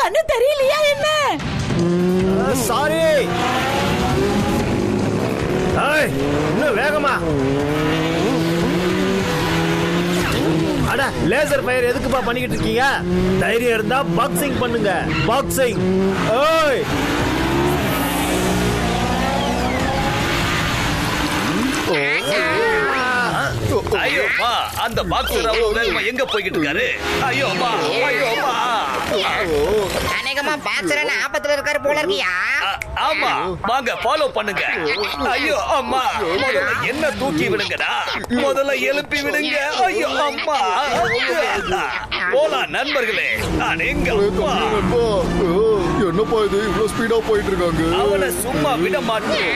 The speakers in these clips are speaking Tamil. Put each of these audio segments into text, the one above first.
கண்ணு தெரியலையா என்ன? சாரி. இன்னும் வேகமா. அட லேசர் ஃபயர் எதுக்குப்பா பண்ணிக்கிட்டு இருக்கீங்க? தைரியம் இருந்தா பாக்ஸிங் பண்ணுங்க. பாக்ஸிங். ஓய் ஐயோப்பா, அந்த பாக்ஸர் வேகமா எங்க போய்கிட்டு இருக்காரு? ஐயோப்பா, ஐயோப்பா. அநேகமா பாக்ஸர் ஆபத்துல இருக்காரு போல இருக்கியா? ஆமா, வாங்க ஃபாலோ பண்ணுங்க. ஐயோ அம்மா, முதல்ல என்ன தூக்கி விடுங்கடா, முதல்ல எழுப்பி விடுங்க. ஐயோ அம்மா, போலாம் நண்பர்களே. என்னப்பா இது இவ்வளவு ஸ்பீடா போயிட்டு இருக்காங்க? அவனை சும்மா விட மாட்டேன்.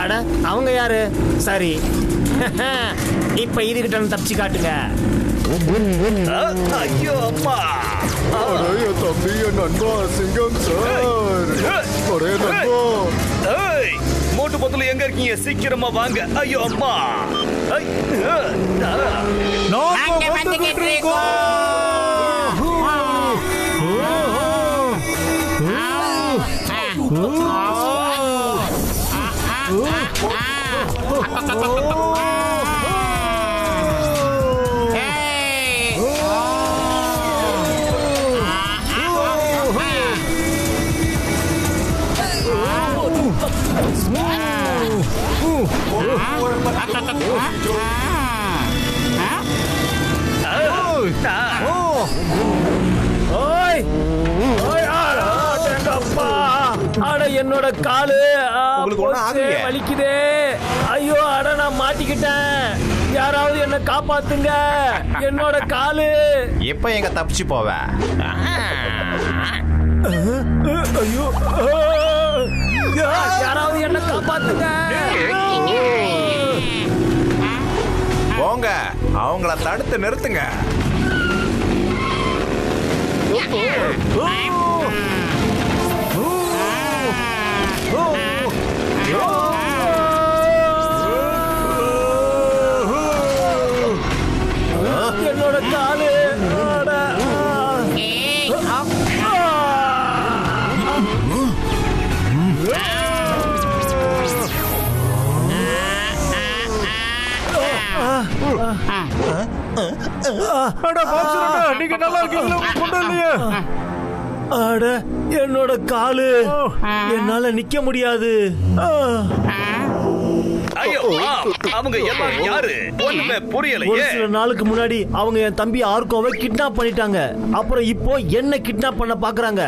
அட அவங்க யாரு? சரி, இப்ப இதுகிட்ட தப்பிச்சு காட்டுங்க. ஐயோ அம்மா, என் தம்பி, என் நண்பா சிங்கம் சார். ஒரே நண்பா, மோட்டு பத்துல எங்க இருக்கீங்க? சீக்கிரமா வாங்க. ஐயோ அம்மா, என்னோட காலு வலிக்குதே. ஐயோ, அட நான் மாட்டிக்கிட்டேன். யாராவது என்ன காப்பாத்துங்க. என்னோட காலு. எப்ப எங்க தப்பிச்சு போவ? ஐயோ, யாராவது என்ன காப்பாத்துங்க. போங்க, அவங்கள தடுத்து நிறுத்துங்க. என்னோட காலு. நீங்க நல்லா இருக்கீங்களா? அட என்னோட காலு. என்னால நிக்க முடியாது. அவங்க எல்லாரும் யாரு? ஒண்ணுமே புரியலையே. ஒரு சில நாளுக்கு முன்னாடி அவங்க என் தம்பி ஆர்கோவை கிட்னாப் பண்ணிட்டாங்க. அப்புறம் இப்போ என்ன கிட்னாப் பண்ண பாக்குறாங்க.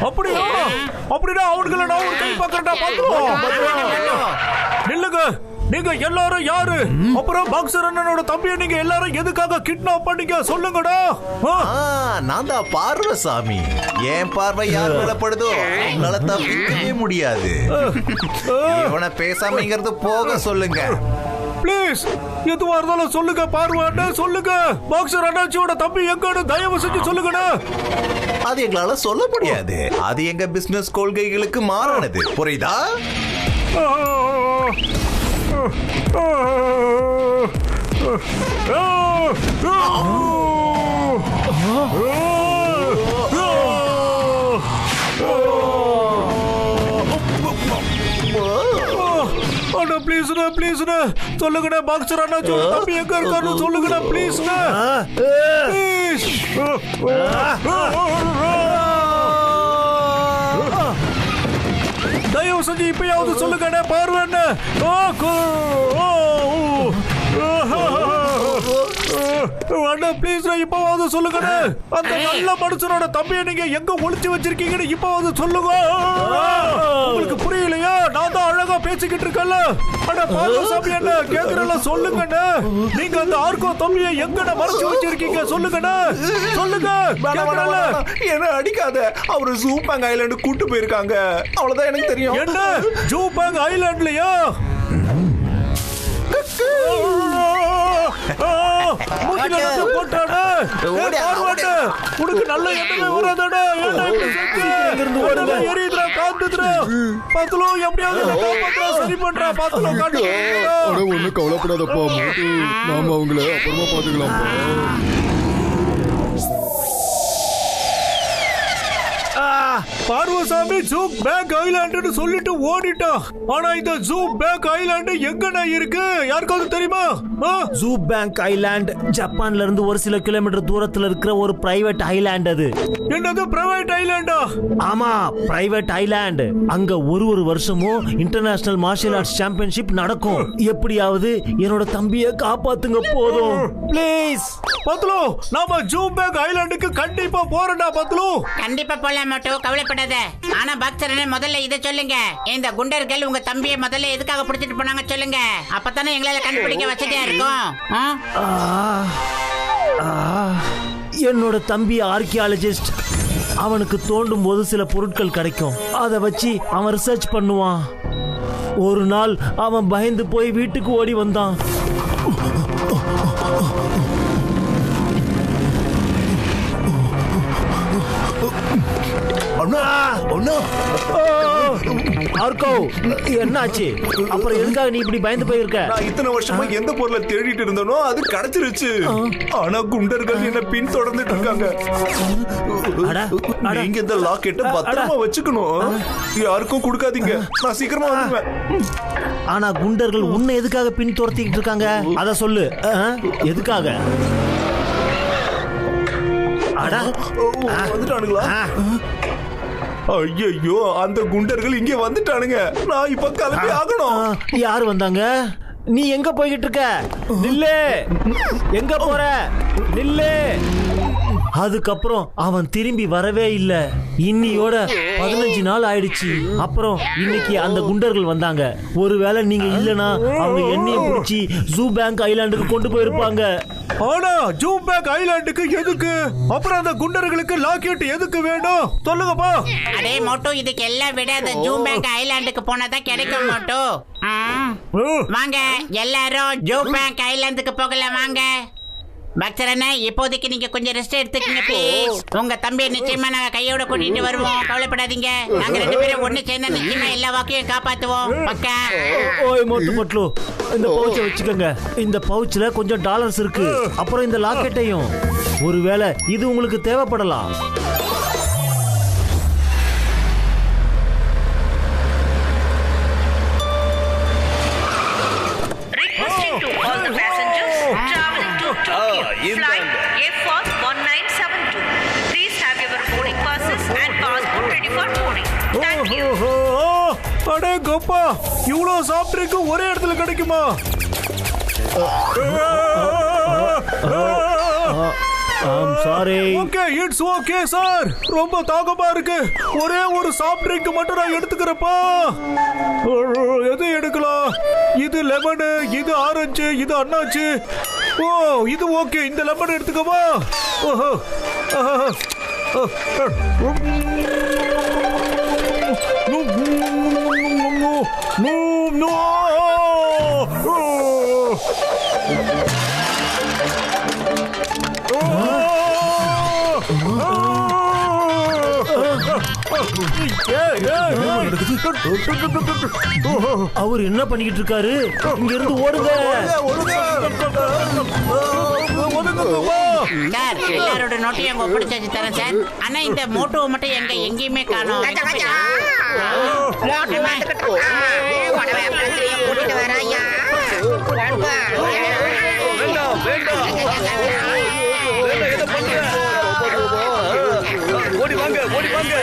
அப்படியா? அப்படின்னா அவங்கள நான் ஒரு கை பார்க்கறேன்டா. பாத்துறோம். நில்லுங்க, நீங்க எல்லாரும் யாரு? அப்புறம் பாக்ஸர் அண்ணனோட தம்பியை நீங்க எல்லாரும் எதுக்காக கிட்னாப் பண்ணீங்க? சொல்லுங்கடா. நான் தான் பார்வசாமி. என் பார்வை யார் மேலப்படுதோ உன்னால தப்பிக்கவே முடியாது. இவனை பேசாமங்கிறது போக சொல்லுங்க. ப்ளீஸ், எதுவா இருந்தாலும் சொல்லுங்க. பார்வண்ணா சொல்லுங்க. பாக்ஸர் அண்ணாச்சியோட தம்பி எங்கன்னு தயவு செஞ்சு சொல்லுங்கண்ணா. அது எங்களால சொல்ல முடியாது. அது எங்க பிசினஸ் கொள்கைகளுக்கு மாறானது. புரியுதா? அண்ணா ப்ளீஸ்ண்ணா, ப்ளீஸ்ண்ணா சொல்லுங்கண்ணா. பாக்ஸர் அண்ணாச்சியோட தம்பி எங்க இருக்காருன்னு சொல்லுங்கண்ணா. ப்ளீஸ்ண்ணா, ப்ளீஸ். தயவு செஞ்சு இப்பயாவது சொல்லுங்கண்ணா. பார்வண்ணா, அண்ணா ப்ளீஸ் இப்பவாவது சொல்லுங்கண்ணா. அந்த நல்ல மனுஷனோட தம்பியை நீங்க எங்க ஒளிச்சு வச்சிருக்கீங்கன்னு இப்பவாவது சொல்லுங்க. உங்களுக்கு புரியலையா? நான் தான் அழகா பேசிக்கிட்டு இருக்கேன்ல. அண்ணா பார்வசாமி அண்ணா கேக்குறல சொல்லுங்கண்ணா. நீங்க அந்த ஆர்கோ தம்பியை எங்கண்ணா மறைச்சு வச்சிருக்கீங்க? சொல்லுங்கண்ணா, சொல்லுங்க. என்ன அடிக்காத. அவரு ஜூபாங் ஐலாண்டு கூட்டு போயிருக்காங்க. அவ்வளவுதான் எனக்கு தெரியும். என்ன ஜூபாங் ஐலாண்ட்லயா? மூஞ்சில வந்து போட்டானே. பார்வட்டு உனக்கு நல்ல எண்ணமே வராதடா. ஏன்டா இப்படி செஞ்ச? இங்கிருந்து ஓடுங்க. எரியுதுடா, காந்துதுடா. பத்துலோ எப்படியாவது காப்பாத்துறா, சரி பண்றா. பத்துலோ காட்டு. அட ஒண்ணு கவலைப்படாதப்பா மோட்டு, நாம அவங்கள அப்புறமா பாத்துக்கலாம்ப்பா. பார்வசாமி ஜூக் பேக் ஐலாண்டு சொல்லிட்டு ஓடிட்டான். ஆனா இந்த ஜூக் பேக் ஐலாண்டு எங்கடா இருக்கு? யாருக்காவது தெரியுமா? ஜூ பேங்க் ஐலாண்ட் ஜப்பான்ல இருந்து ஒரு சில கிலோமீட்டர் தூரத்துல இருக்கிற ஒரு பிரைவேட் ஐலாண்ட். அது என்னது பிரைவேட் ஐலாண்டா? ஆமா, பிரைவேட் ஐலாண்ட். அங்க ஒரு வருஷமும் இன்டர்நேஷனல் மார்ஷியல் ஆர்ட்ஸ் சாம்பியன்ஷிப் நடக்கும். எப்படியாவது என்னோட தம்பியை காப்பாத்துங்க, போதும் ப்ளீஸ். பத்லு, நாம ஜூ பேக் ஐலாண்டுக்கு கண்டிப்பா போறோம்டா பத்லு. கண்டிப்பா போலாம் மோட்டோ, கவலைப்படாத. ஆனா பாக்ஸரனே முதல்ல இதை சொல்லுங்க, இந்த குண்டர்கள் உங்க தம்பியை முதல்ல எதுக்காக பிடிச்சிட்டு போனாங்க சொல்லுங்க. அப்பதானே எங்களால கண்டுபிடிக்க வசதியா இருக்கும். என்னோட தம்பி ஆர்கியாலஜிஸ்ட். அவனுக்கு தோண்டும் போது சில பொருட்கள் கிடைக்கும். அதை வச்சு அவன் ரிசர்ச் பண்ணுவான். ஒரு நாள் அவன் பயந்து போய் வீட்டுக்கு ஓடி வந்தான். என்னாச்சு? அப்புறம் எதுக்காக நீ இப்படி பயந்து போயிருக்க? நான் இத்தனை வருஷமா எந்த பொருளை தேடிட்டு இருந்தனோ அது கிடைச்சிருச்சு. ஆனா குண்டர்கள் என்ன பின் தொடர்ந்துட்டு இருக்காங்க. நீங்க இந்த லாக்கெட்டை பத்திரமா வச்சுக்கணும். யாருக்கும் கொடுக்காதீங்க. நான் சீக்கிரமா வந்துடுவேன். ஆனா குண்டர்கள் உன்னை எதுக்காக பின் துரத்திக்கிட்டு இருக்காங்க? அத சொல்லு. எதுக்காக? வந்துட்டானுங்களா? ஐயோ, அந்த குண்டர்கள் இங்கே வந்துட்டானுங்க. நான் இப்ப கிளம்பி ஆகணும். யாரு வந்தாங்க? நீ எங்க போய்கிட்டு இருக்க? நில்லு. எங்க போற? நில்லு. அதுக்கப்புறம் அவன் திரும்பி வரவே இல்ல. இன்னியோட 15 நாள் ஆயிடுச்சு. அப்புறம் இன்னைக்கு அந்த குண்டர்கள் வந்தாங்க. ஒருவேளை நீங்க இல்லனா அவங்க என்னையும் பிடிச்சி ஜூ பேங்க் ஐலாண்டுக்கு கொண்டு போயிருப்பாங்க. ஆனா ஜூ பேங்க் ஐலாண்டுக்கு எதுக்கு? அப்புறம் அந்த குண்டர்களுக்கு லாக்கெட் எதுக்கு வேணும்? சொல்லுங்கப்பா. அடே மோட்டோ, இதுக்கு எல்லாம் விட அந்த ஜூ பேங்க் ஐலாண்டுக்கு போனதான் கிடைக்கும் மோட்டோ. வாங்க எல்லாரும் ஜூ பேங்க் ஐலாண்டுக்கு போகலாம். வாங்க பக்தரண்ணே, இப்போதைக்கு நீங்க கொஞ்சம் ரெஸ்ட் எடுத்துக்கங்க ப்ளீஸ். உங்க தம்பியை நிச்சயமா நாங்க கையோட கூட்டிட்டு வருவோம், கவலைப்படாதீங்க. நாங்க 2 பேரும் ஒண்ணு சேர்ந்து நிச்சயமா எல்லா வாக்கையும் காப்பாத்துவோம். பக்கா. ஓய் மொட்டு மொட்லு, இந்த பவுச்சை வச்சுக்கோங்க. இந்த பவுச்ல கொஞ்சம் டாலர்ஸ் இருக்கு. அப்புறம் இந்த லாக்கெட்டையும். ஒருவேளை இது உங்களுக்கு தேவைப்படலாம். Flight F4 1972. Please have your boarding passes and passport ready for boarding. Thank you. அடே கோப்பா, இவ்ளோ சாஃப்ட் ட்ரிங்க் ஒரே இடத்துல கிடைக்குமா? I'm sorry. Okay, it's okay sir. ரொம்ப தாகமா இருக்கு. ஒரே ஒரு சாஃப்ட் ட்ரிங்க் மட்டும் நான் எடுத்துக்கிறப்பா. எது எடுக்கலாம்? இது லெமன், இது ஆரஞ்சு, இது அன்னாச்சு. ஓ, இது ஓகே. இந்த லெமன் எடுத்துக்கவா? ஓஹோ. அவர் என்ன பண்ணிக்கிட்டு இருக்காரு? இங்க இருந்து ஓடுங்க. சார், எல்லாரோட நோட்டையும் அங்க பிடிச்சாச்சு தரேன் சார். ஆனா இந்த மோட்டோவை மட்டும் எங்கேயுமே காணோம். கூட்டிட்டு வராயா? ஓடி வாங்க, ஓடி வாங்க.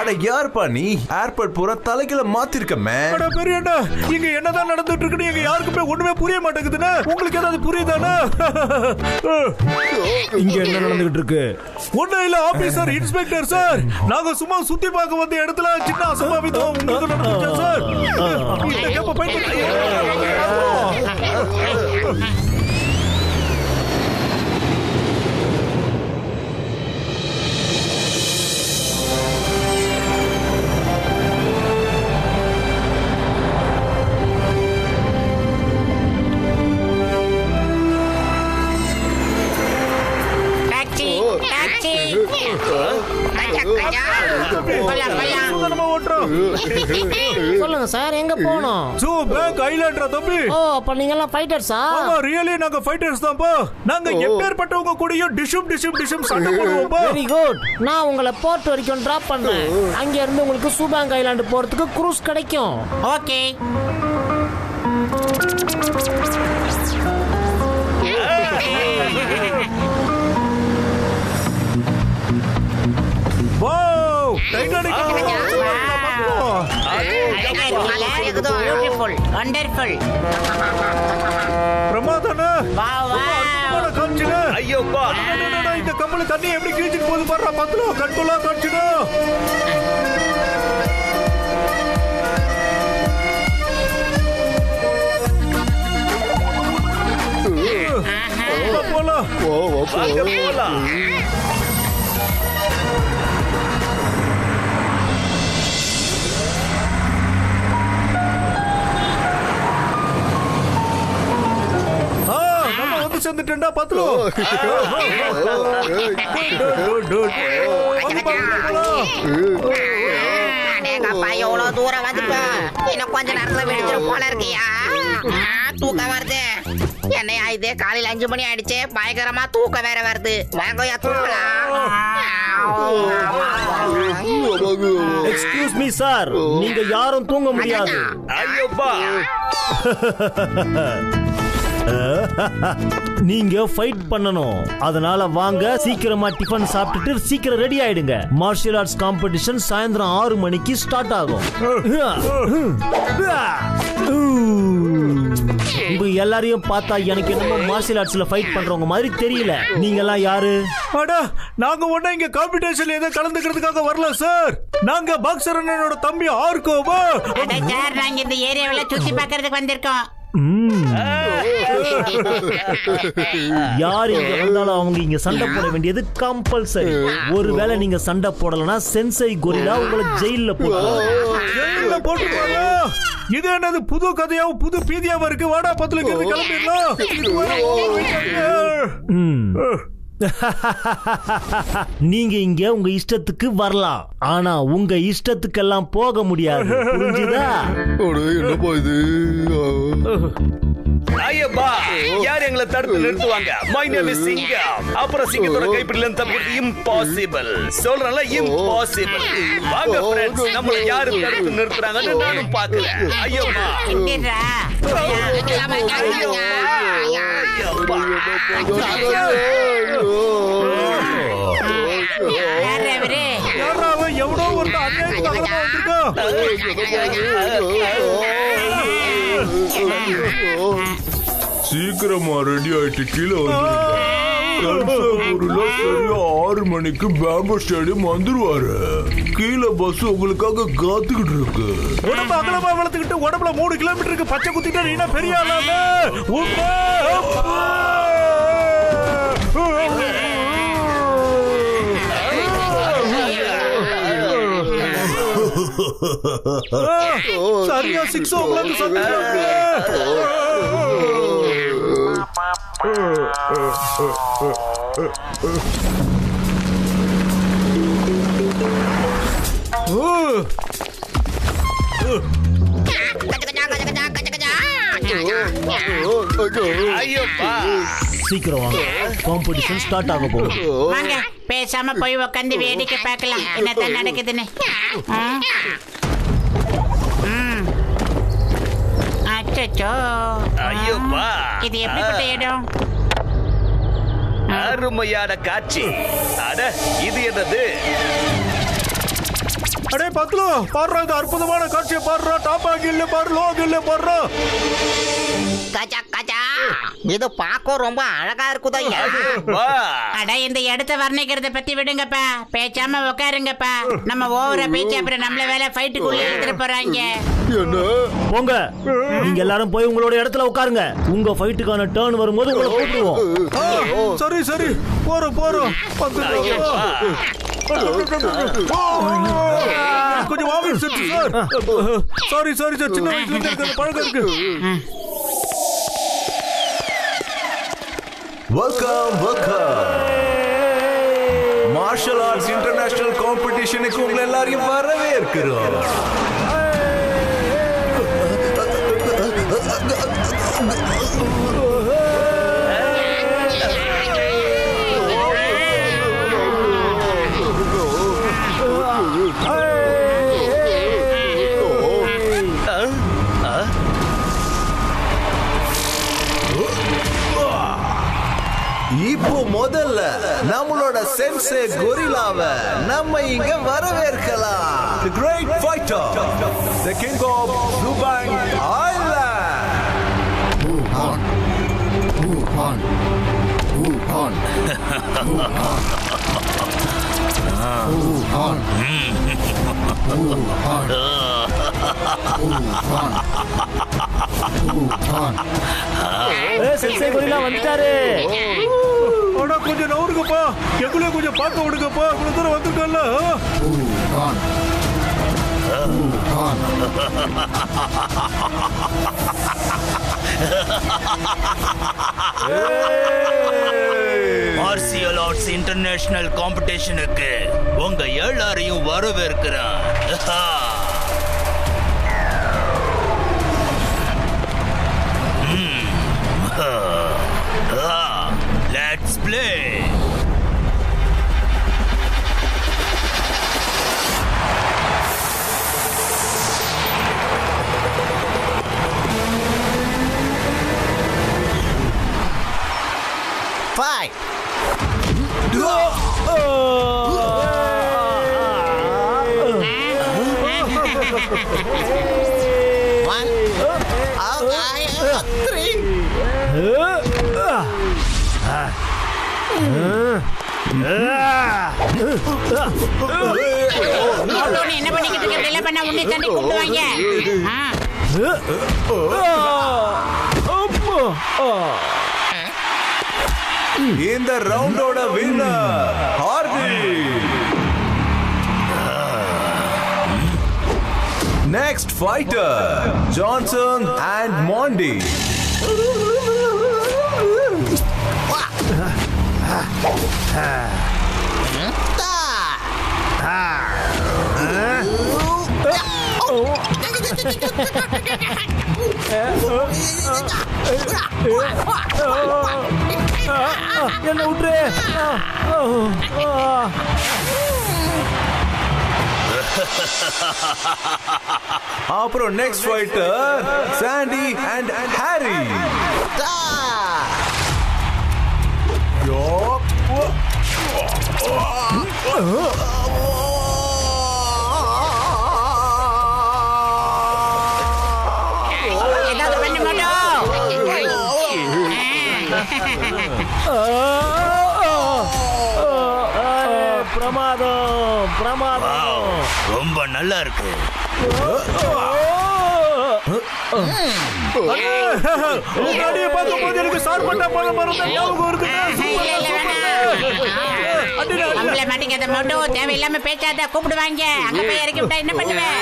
அட யாருப்பா நீ? ஏர்போர்ட் பூரா தலைக்கில மாத்திருக்கமே. அட பெரிய அண்ணா, இங்க என்னதான் நடந்துட்டு இருக்குன்னு எங்க யாருக்குமே ஒண்ணுமே புரிய மாட்டேங்குதுன்னா உங்களுக்கு ஏதாவது புரியுதானா? இங்க என்ன நடந்துகிட்டு இருக்கு? ஒண்ணும் இல்ல ஆபீசர், இன்ஸ்பெக்டர் சார். நாங்க சும்மா சுத்தி பார்க்க வந்த இடத்துல சின்ன அசம்பாவிதம் உங்களுக்கு நடந்துச்சு சார். இந்த கேப்ப பயன்படுத்தி சொல்லுங்க சார், எங்க போனோம்? சோ பேங்க் ஐலாண்ட்ரா தம்பி. ஓ, அப்ப நீங்க எல்லாம் ஃபைட்டர்ஸா? ஆமா, ரியலி நாங்க ஃபைட்டர்ஸ் தான்ப்பா. நாங்க எப்பேர்ப்பட்டவங்க கூடயும் டிஷும் சண்டை போடுவோம்ப்பா. Very good. நான் உங்களை போர்ட் வரைக்கும் டிராப் பண்றேன். அங்க இருந்து உங்களுக்கு சூபாங் ஐலாண்ட் போறதுக்கு க்ரூஸ் கிடைக்கும். Okay. Wow, Titanic beautiful, wonderful. பிரமாதானே. காமிச்சுங்க. ஐயோப்பா, இந்த கப்பல தண்ணி எப்படி கிழிச்சிட்டு போகுது பாரு. பத்தலோ கண்கொள்ளா காமிச்சுங்க. போலாம். வாங்க போலாம். சேர்ந்துட்டா பத்தலோ. எவ்வளவு தூரம் வந்துப்பா, இன்னும் கொஞ்ச நேரத்துல விழுந்துரும் போல இருக்கியா? தூக்கம் வருது. என்னையா இது, காலையில 5 மணி ஆயிடுச்சு, பயங்கரமா தூக்கம் வேற வருது. வாங்கயா தூக்கலாம். எக்ஸ்கியூஸ் மீ சார், நீங்க யாரும் தூங்க முடியாது. ஐயோப்பா, நீங்க ஃபைட் பண்ணணும். அதனால வாங்க, சீக்கிரமா டிஃபன் சாப்பிட்டுட்டு சீக்கிரம் ரெடி ஆயிடுங்க. மார்ஷியல் ஆர்ட்ஸ் காம்படிஷன் சாயந்தரம் 6 மணிக்கு ஸ்டார்ட் ஆகும். உங்க எல்லாரையும் பார்த்தா எனக்கு என்னமோ மார்ஷியல் ஆர்ட்ஸ்ல ஃபைட் பண்றவங்க மாதிரி தெரியல. நீங்க எல்லாம் யாரு? அடா, நாங்க ஒண்ணா இங்க காம்படிஷன்ல ஏதோ கலந்துக்கிறதுக்காக வரல சார். நாங்க பாக்ஸர் அண்ணனோட தம்பி ஆர்கோவா. அட சார், நாங்க இந்த ஏரியாவுல சுத்தி பார்க்கிறதுக்கு வந்திருக்கோம். யார் இங்க வந்தாலும் அவங்க இங்க சண்டை போட வேண்டியது கம்பல்சரி. ஒருவேளை நீங்க சண்டை போடலனா சென்சை கொரில்லா உங்களை ஜெயில்ல போட்டுருவாங்க. இது என்னது புது கதையாவும் புது பீதியாவும் இருக்கு. வாடா பத்துல கிளம்பிடலாம். நீங்க இங்க உங்க இஷ்டத்துக்கு வரலாம், ஆனா உங்க இஷ்டத்துக்கெல்லாம் போக முடியாது. புரிஞ்சுதா? என்னப்பா இது? ஐயப்பா, யார் எங்களை தடுத்து நிறுத்துவாங்க? மை நேம் இஸ் சிங்கம். அப்புறம் சிங்கத்தோட கைப்பிடில இருந்து தப்பிக்கிறது இம்பாசிபிள். சொல்றேன்ல, இம்பாசிபிள். வாங்க ஃப்ரெண்ட்ஸ், நம்மள யாரு தடுத்து நிறுத்துறாங்கன்னு நானும் பாக்குறேன். ஐயோப்பா, இங்கடா. எவ்வளோ ஒரு சீக்கிரமா ரெடி ஆயிட்டு கீழே வந்து 6 மணிக்கு பேம்போ ஸ்டேடியம் வந்துருவாரு. கீழே பஸ் உங்களுக்காக காத்துக்கிட்டு இருக்கு. உடம்பு அகலமா வளர்த்துக்கிட்டு உடம்புல 3 கிலோமீட்டருக்கு பச்சை குத்திட்டு நீனா பெரிய ஆளாமே. சரியா 6 o'clock சொன்னாங்க. ஐயோப்பா, சீக்கிரம் வாங்க, காம்படிஷன் ஸ்டார்ட் ஆக போகுது. வாங்க, பேசாம போய் உட்காந்து வேடிக்கை பார்க்கலாம் என்னதான் நடக்குதுன்னு. அச்சோ, ஐயோப்பா, இது எப்படிப்பட்ட இடம்? அருமையான காட்சி. அட, இது என்னது? அடே பத்லு பாடுறா, இது அற்புதமான காட்சியை பாடுறா. டாப்பா கில்ல பாரு, லோ கில்ல பாடுறா. கச்சா கச்சா, இது பார்க்க ரொம்ப அழகா இருக்குதா? அட இந்த இடத்த வர்ணிக்கிறத பத்தி விடுங்கப்பா, பேச்சாம உட்காருங்கப்பா. நம்ம ஓவரா பேச்சு அப்புறம் நம்மள வேலை ஃபைட்டுக்குள்ள எடுத்துட்டு போறாங்க. என்ன போங்க, நீங்க எல்லாரும் போய் உங்களோட இடத்துல உட்காருங்க. உங்க ஃபைட்டுக்கான டர்ன் வரும்போது உங்களை கூப்பிடுவோம். சரி சரி, போறோம் போறோம். கொஞ்சம் வாங்க சார். சாரி சாரி சார், சின்ன வயசுல இருந்து பழக்கம் இருக்கு. வெல்கம் மார்ஷல் ஆர்ட்ஸ் இன்டர்நேஷனல் காம்படிஷனுக்கு உங்களை எல்லாரையும் வரவேற்கிறோம். இப்போ முதல்ல நம்மளோட சென்சே கொரில்லாவை நம்ம இங்க வரவேற்கலாம். The great fighter, the king of Zubang Island. Wuhan, Wuhan, Wuhan, Wuhan, Wuhan. Sensei gorilla வந்துட்டாரு. ஆனா கொஞ்சம் நவருங்கப்பா, எங்களையும் கொஞ்சம் பார்க்க விடுங்கப்பா. இவ்வளவு தூரம் வந்துட்டோம்ல. மார்ஷியல் ஆர்ட்ஸ் இன்டர்நேஷனல் காம்படிஷனுக்கு உங்க எல்லாரையும் வரவேற்கிறேன். Let's play. Fight. One, three. என்ன பண்ணிக்கிட்டு இருக்க? இப்படி எல்லாம் பண்ணா உன்னை தண்டி கூப்பிடுவாங்க. இந்த ரவுண்டோட winner Hardy. Next fighter, Johnson and Mondi. என்ன விட்டுரு. அப்புறம் next fighter, Sandy and Harry. ஏதாவது பண்ண மாட்டோம். பிரமாதம் பிரமாதம். ரொம்ப நல்லா இருக்கு. முன்னாடியே பார்க்கும்போது எனக்கு சார்பட்டா பழம் மரம் ஞாபகம் வருது. நம்மள மாட்டிக்காத மோட்டோ, தேவையில்லாம பேச்சாத கூப்பிடுவாங்க. அங்க போய் இறக்கி விட்டா என்ன பண்ணுவேன்?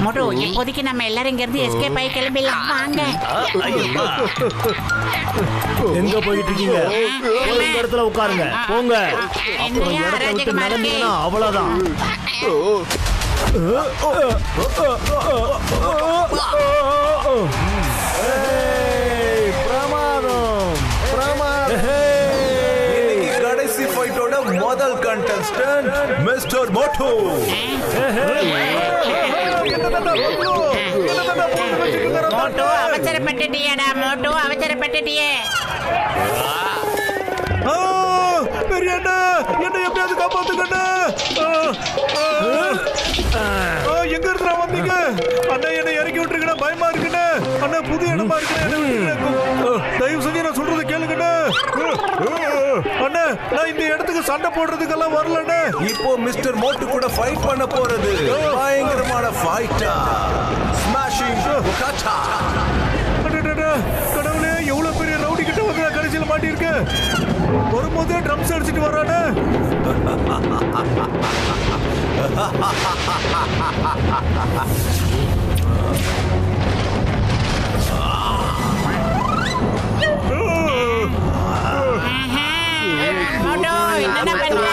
மோட்டோ, இப்போதைக்கு நம்ம எல்லாரும் இங்க இருந்து எஸ்கேப் ஆகி கிளம்பிடலாம். வாங்க. எங்க போயிட்டு இருக்கீங்க? ஒரு இடத்துல உட்காருங்க. போங்க. அப்புறம் இடத்தை விட்டு நடந்தீங்கன்னா அவ்வளவுதான். பிரமாதம் பிரமாதம். கடைசி ஃபைட்டோட முதல் கண்டஸ்டன்ட் மிஸ்டர் மோட்டோ. மோட்டோ அவசரப்பட்டுட்டியடா. மோட்டோ அவசரப்பட்டுட்டியே. பெரிய என்ன எப்படியாவது காப்பாத்துக்கண்ணா. புது இடமா இருக்கு. தயவு செஞ்சு நான் சொல்றது கேளுங்கண்ணே. அண்ணே, நான் இந்த இடத்துக்கு சண்டை போடுறதுக்கெல்லாம் வரலண்ணே. இப்போ மிஸ்டர் மோட்டு கூட ஃபைட் பண்ண போறது பயங்கரமான ஃபைட்டா. ஸ்மாஷிங் புகாட்டா. கடவுளே, எவ்வளவு பெரிய ரவுடி கிட்ட வந்து நான் கடைசியில் மாட்டியிருக்கேன். வரும்போதே ட்ரம்ஸ் அடிச்சுட்டு வர்றானே. என்ன பண்ற?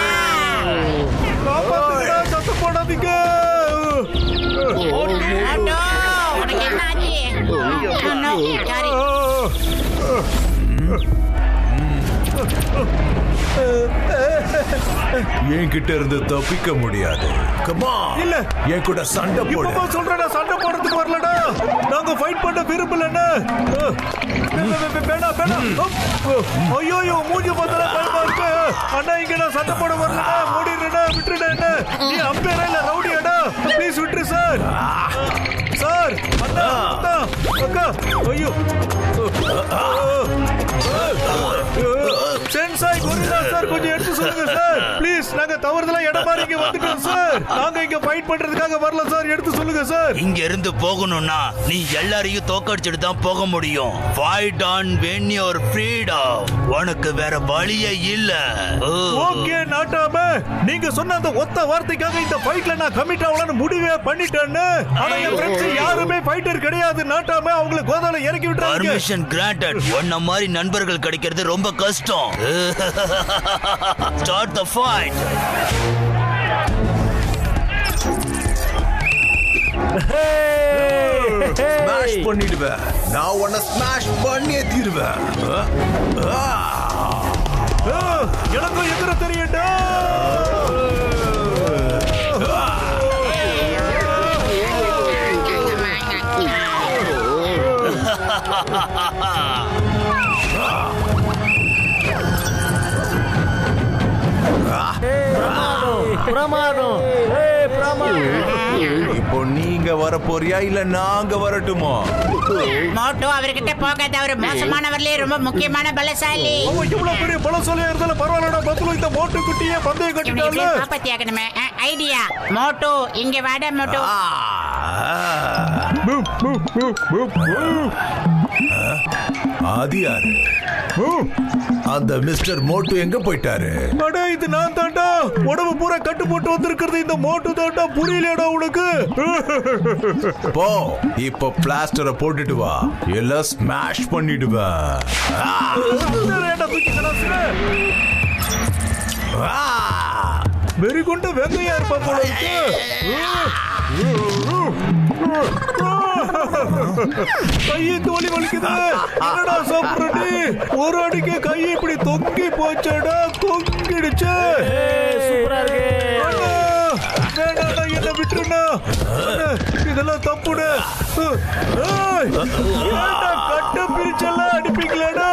சத்தம் போடாதீங்க. உனக்கு என்ன ஆச்சு? சாரி. என்கிட்ட இருந்து தப்பிக்க முடியாது. கமா இல்ல, என் கூட சண்டை போடு. இப்ப சொல்றேன், சண்டை போடுறதுக்கு வரலடா. நாங்க ஃபைட் பண்ண விரும்பலண்ணே. வேணா வேணா. ஐயோ, மூஞ்சி பார்த்தா பயமா இருக்கு. அண்ணா, இங்க நான் சண்டை போட வரலடா. மூடிடுறேடா, விட்டுடுடா. நீ அம்பேரா இல்ல ரவுடியாடா? ப்ளீஸ் விட்டுரு சார். சார், அண்ணா, அண்ணா, அக்கா. ஐயோ, சென்சாய் கொரில்லா சார், கொஞ்சம் எடுத்து சொல்லுங்க சார். ப்ளீஸ், நாங்க தவறுதலா இடம் மாறி இங்க வந்துட்டோம் சார். நாங்க இங்க ஃபைட் பண்றதுக்காக வரல சார். எடுத்து சொல்லுங்க சார். இங்க இருந்து போகணும்னா நீ எல்லாரையும் தோக்கடிச்சிட்டு தான் போக முடியும். Fight on when your freedom. உனக்கு வேற வழியே இல்ல. ஓகே நாட்டாம, நீங்க சொன்ன அந்த ஒத்த வார்த்தைக்காக இந்த ஃபைட்ல நான் கமிட் ஆகலாம்னு முடிவே பண்ணிட்டேன்னு. ஆனா என் ஃப்ரெண்ட்ஸ் யாருமே ஃபைட்டர் கிடையாது நாட்டாம. அவங்கள கோதால இறக்கி விட்டுறாங்க. Permission granted. உன்ன மாதிரி நண்பர்கள் கிடைக்கிறது ரொம்ப கஷ்டம். Start the fight. ஸ்மாஷ் பண்ணிடுவேன். நான் உன்னை ஸ்மாஷ் பண்ணியே தீருவேன். எனக்கும் எதிர தெரியட்டா. பிரமாதம். இப்போ நீங்க வர போறியா இல்ல நாங்க வரட்டுமா? மோட்டு அவர்கிட்ட போகாத. அவர் மோசமானவர்லயே ரொம்ப முக்கியமான பலசாலி. அவன் எவ்வளவு பெரிய பலசாலியா இருந்தாலும் பரவாயில்லடா. பத்துல இந்த மோட்டு குட்டியே பந்தயம் கட்டிட்டால. காப்பாத்தி ஆகணுமே. ஐடியா. மோட்டு இங்க வாடா. மோட்டு அது யாரு? அந்த மிஸ்டர் மோட்டு எங்க போயிட்டாரு? அடே, இது நான் தாண்டா. உடம்பு பூரா கட்டு போட்டு வந்திருக்கிறது இந்த மோட்டு தாண்டா. புரியலடா உனக்கு? போ, இப்போ பிளாஸ்டரை போட்டுட்டு வா. எல்லாம் ஸ்மாஷ் பண்ணிடுவேன். வெறி கொண்ட வெங்கையா இருப்பா போல இருக்கு. கையை தோலி வலிக்குது. என்னடா சாப்பிடுற? ஒரு அடிக்கு கையை இப்படி தொங்கி போச்சடா. தொங்கிடுச்சு. சூப்பரா இருக்கு. வேணாடா, என்ன விட்டுருண்ணா. இதெல்லாம் தப்புடு. கட்ட பிரிச்செல்லாம் அடிப்பீங்களேடா.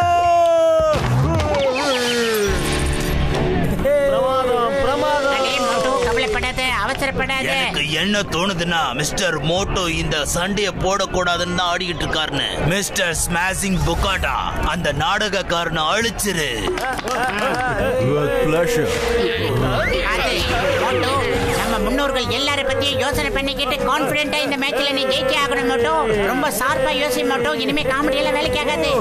அவசரப்படாத. எனக்கு என்ன தோணுதுன்னா, மிஸ்டர் மோட்டோ இந்த சண்டைய போடக்கூடாதுன்னு தான் ஆடிக்கிட்டு இருக்காருன்னு. மிஸ்டர் ஸ்மாஷிங் புகாட்டா, அந்த நாடகக்காரனை அழிச்சிரு. நம்ம முன்னோர்கள் எல்லார பத்தியும் யோசனை பண்ணிக்கிட்டு கான்பிடென்ட்டா இந்த மேட்ச்ல நீ ஜெயிச்சே ஆகணும். மட்டும் ரொம்ப ஷார்ப்பா யோசி. மட்டும் இனிமே காமெடி எல்லாம் வேலைக்கு ஆகாது.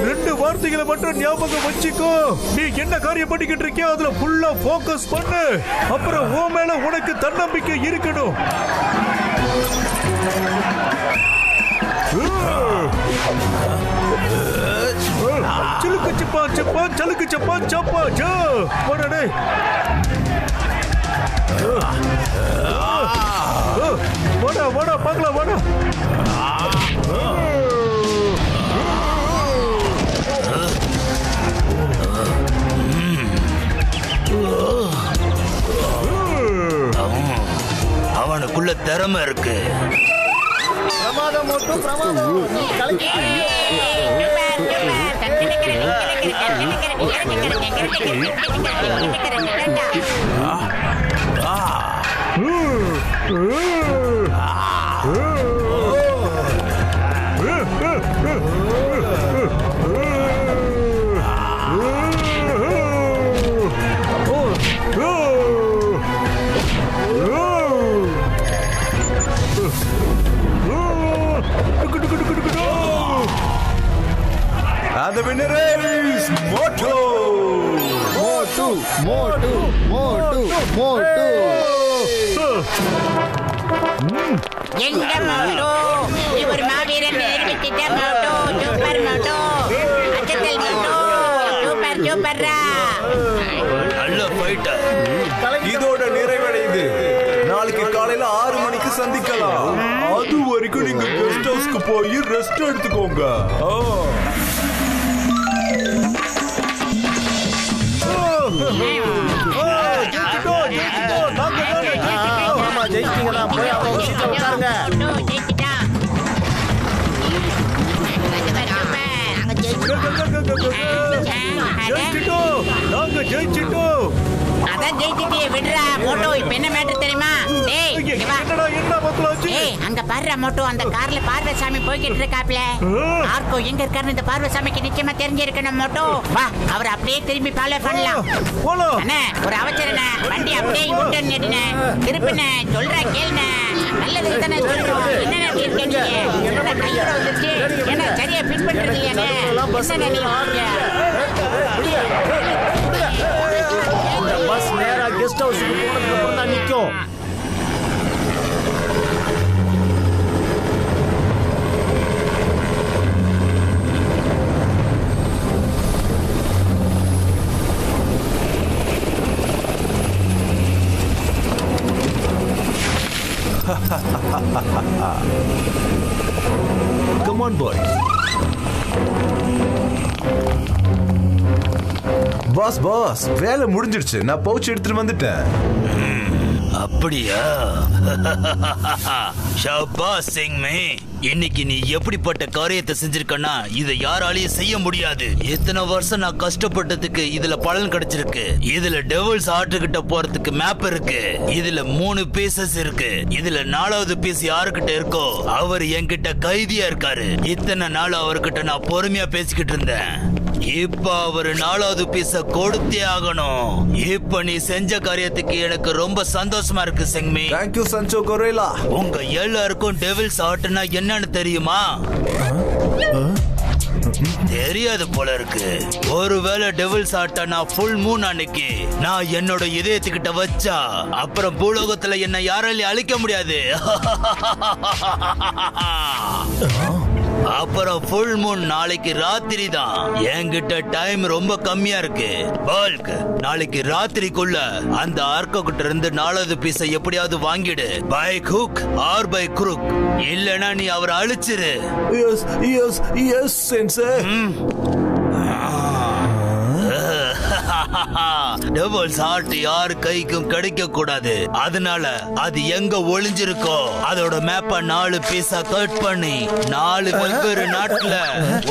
ரெண்டு வார்த்தைகளை மட்டும் ஞாபகம் வச்சுக்கோ. நீ என்ன காரியம் பண்ணிக்கிட்டு இருக்கியோ அதுல ஃபுல்லா போக்கஸ் பண்ணு. அப்புறம் ஓ மேல உனக்கு தன்னம்பிக்கை இருக்கணும். சிலுக்கு சிப்பா சிப்பா சலுக்கு சிப்பா சப்பா ஜோ போடடே. வாடா வாடா பார்க்கலாம் வாடா. அவனுக்குள்ள திறமை இருக்கு. பிரமாதம் மோட்டு, பிரமாதம். And the winner is Moto. மோட்டு மோட்டு மோட்டு மோட்டு எங்க மோட்டோ இவர் மாவீரன் நிரூபித்த மோட்டோ சூப்பர் மோட்டோ அச்சத்தல் மோட்டோ சூப்பர் சூப்பர்ரா நல்ல ஃபைட்டர். இதோட நிறைவடைந்து நாளைக்கு காலையில 6 மணிக்கு சந்திக்கலாம். அது வரைக்கும் நீங்க கெஸ்ட் ஹவுஸ்க்கு போய் ரெஸ்ட் எடுத்துக்கோங்க. ஆமா ஜெயிச்சிட்டீங்களா போய் அவங்க சீட்ல உட்காருங்க. அதான் ஜெயிச்சிட்டியே விடுறா மோட்டோ. இப்ப என்ன மேட்டர் தெரியுமா? டேய் இங்க வா. ஏய் அங்க பாருடா மோட்டோ, அந்த கார்ல பார்வசாமி போய்கிட்டு இருக்காப்ல. ஆர்கோ எங்க இருக்காருன்னு இந்த பார்வசாமிக்கு நிச்சயமா தெரிஞ்சிருக்கணும் மோட்டோ. வா அவர் அப்படியே திரும்பி ஃபாலோ பண்ணலாம். அண்ணே ஒரு அவசரண்ணே, வண்டி அப்படியே யூட்டர்ன் எடுண்ணே, திருப்பிண்ணே, சொல்றா கேளுண்ணே. நல்லது தானே சொல்றோம். என்ன இருக்கீங்க என்னடா கையோட வந்துச்சு, என்ன சரியா ஃபிட் பண்றது இல்லையாண்ணே? என்ன நீங்க இந்த பஸ் நேரா கெஸ்ட் ஹவுஸ்க்கு போனதுக்கு அப்புறம் தான் நிக்கும். Come on, boys. பாஸ் வேலை முடிஞ்சிடுச்சு. நான் பவுச் எடுத்துட்டு வந்துட்டேன். அப்படியா? ஷாபாஸ் சிங்மே, இன்னைக்கு நீ எப்படிப்பட்ட காரியத்தை செஞ்சிருக்கன்னா இதை யாராலையும் செய்ய முடியாது. இத்தனை வருஷம் நான் கஷ்டப்பட்டதுக்கு இதுல பலன் கிடைச்சிருக்கு. இதுல டெவில்ஸ் ஆர்ட்டுகிட்ட போறதுக்கு மேப் இருக்கு. இதுல 3 பீசஸ் இருக்கு. இதுல 4வது பீஸ் யாருக்கிட்ட இருக்கோ அவர் என்கிட்ட கைதியா இருக்காரு. இத்தனை நாள் அவர்கிட்ட நான் பொறுமையா பேசிக்கிட்டு இருந்தேன். இப்ப அவர் 4வது பீஸ கொடுத்தே ஆகணும். இப்ப நீ செஞ்ச காரியத்துக்கு எனக்கு ரொம்ப சந்தோஷமா இருக்கு சிங்மி. Thank you சஞ்சோ கொரேலா. உங்க எல்லாருக்கும் டெவில்ஸ் ஆர்ட்னா என்னன்னு தெரியுமா? தெரியாது போல இருக்கு. ஒருவேளை டெவில்ஸ் ஆர்ட்னா ஃபுல் மூன் அன்னைக்கு நான் என்னோட இதயத்துக்கிட்ட வச்சா அப்புறம் பூலோகத்துல என்ன யாராலையும் அழிக்க முடியாது. அப்புறம் ஃபுல் மூன் நாளைக்கு ராத்திரி தான். என்கிட்ட டைம் ரொம்ப கம்மியா இருக்கு. பல்க் நாளைக்கு ராத்திரிக்குள்ள அந்த ஆர்கோ கிட்ட இருந்து 4வது பீஸை எப்படியாவது வாங்கிடு. By hook or by crook. இல்லனா நீ அவரை அழிச்சிரு. Yes sensei. டெவில்ஸ் ஹார்ட் யார் கைக்கும் கிடைக்க கூடாது. அதனால அது எங்க ஒளிஞ்சிருக்கோ அதோட மேப்ப 4 பீஸா கட் பண்ணி 4 வெவ்வேறு நாட்டுல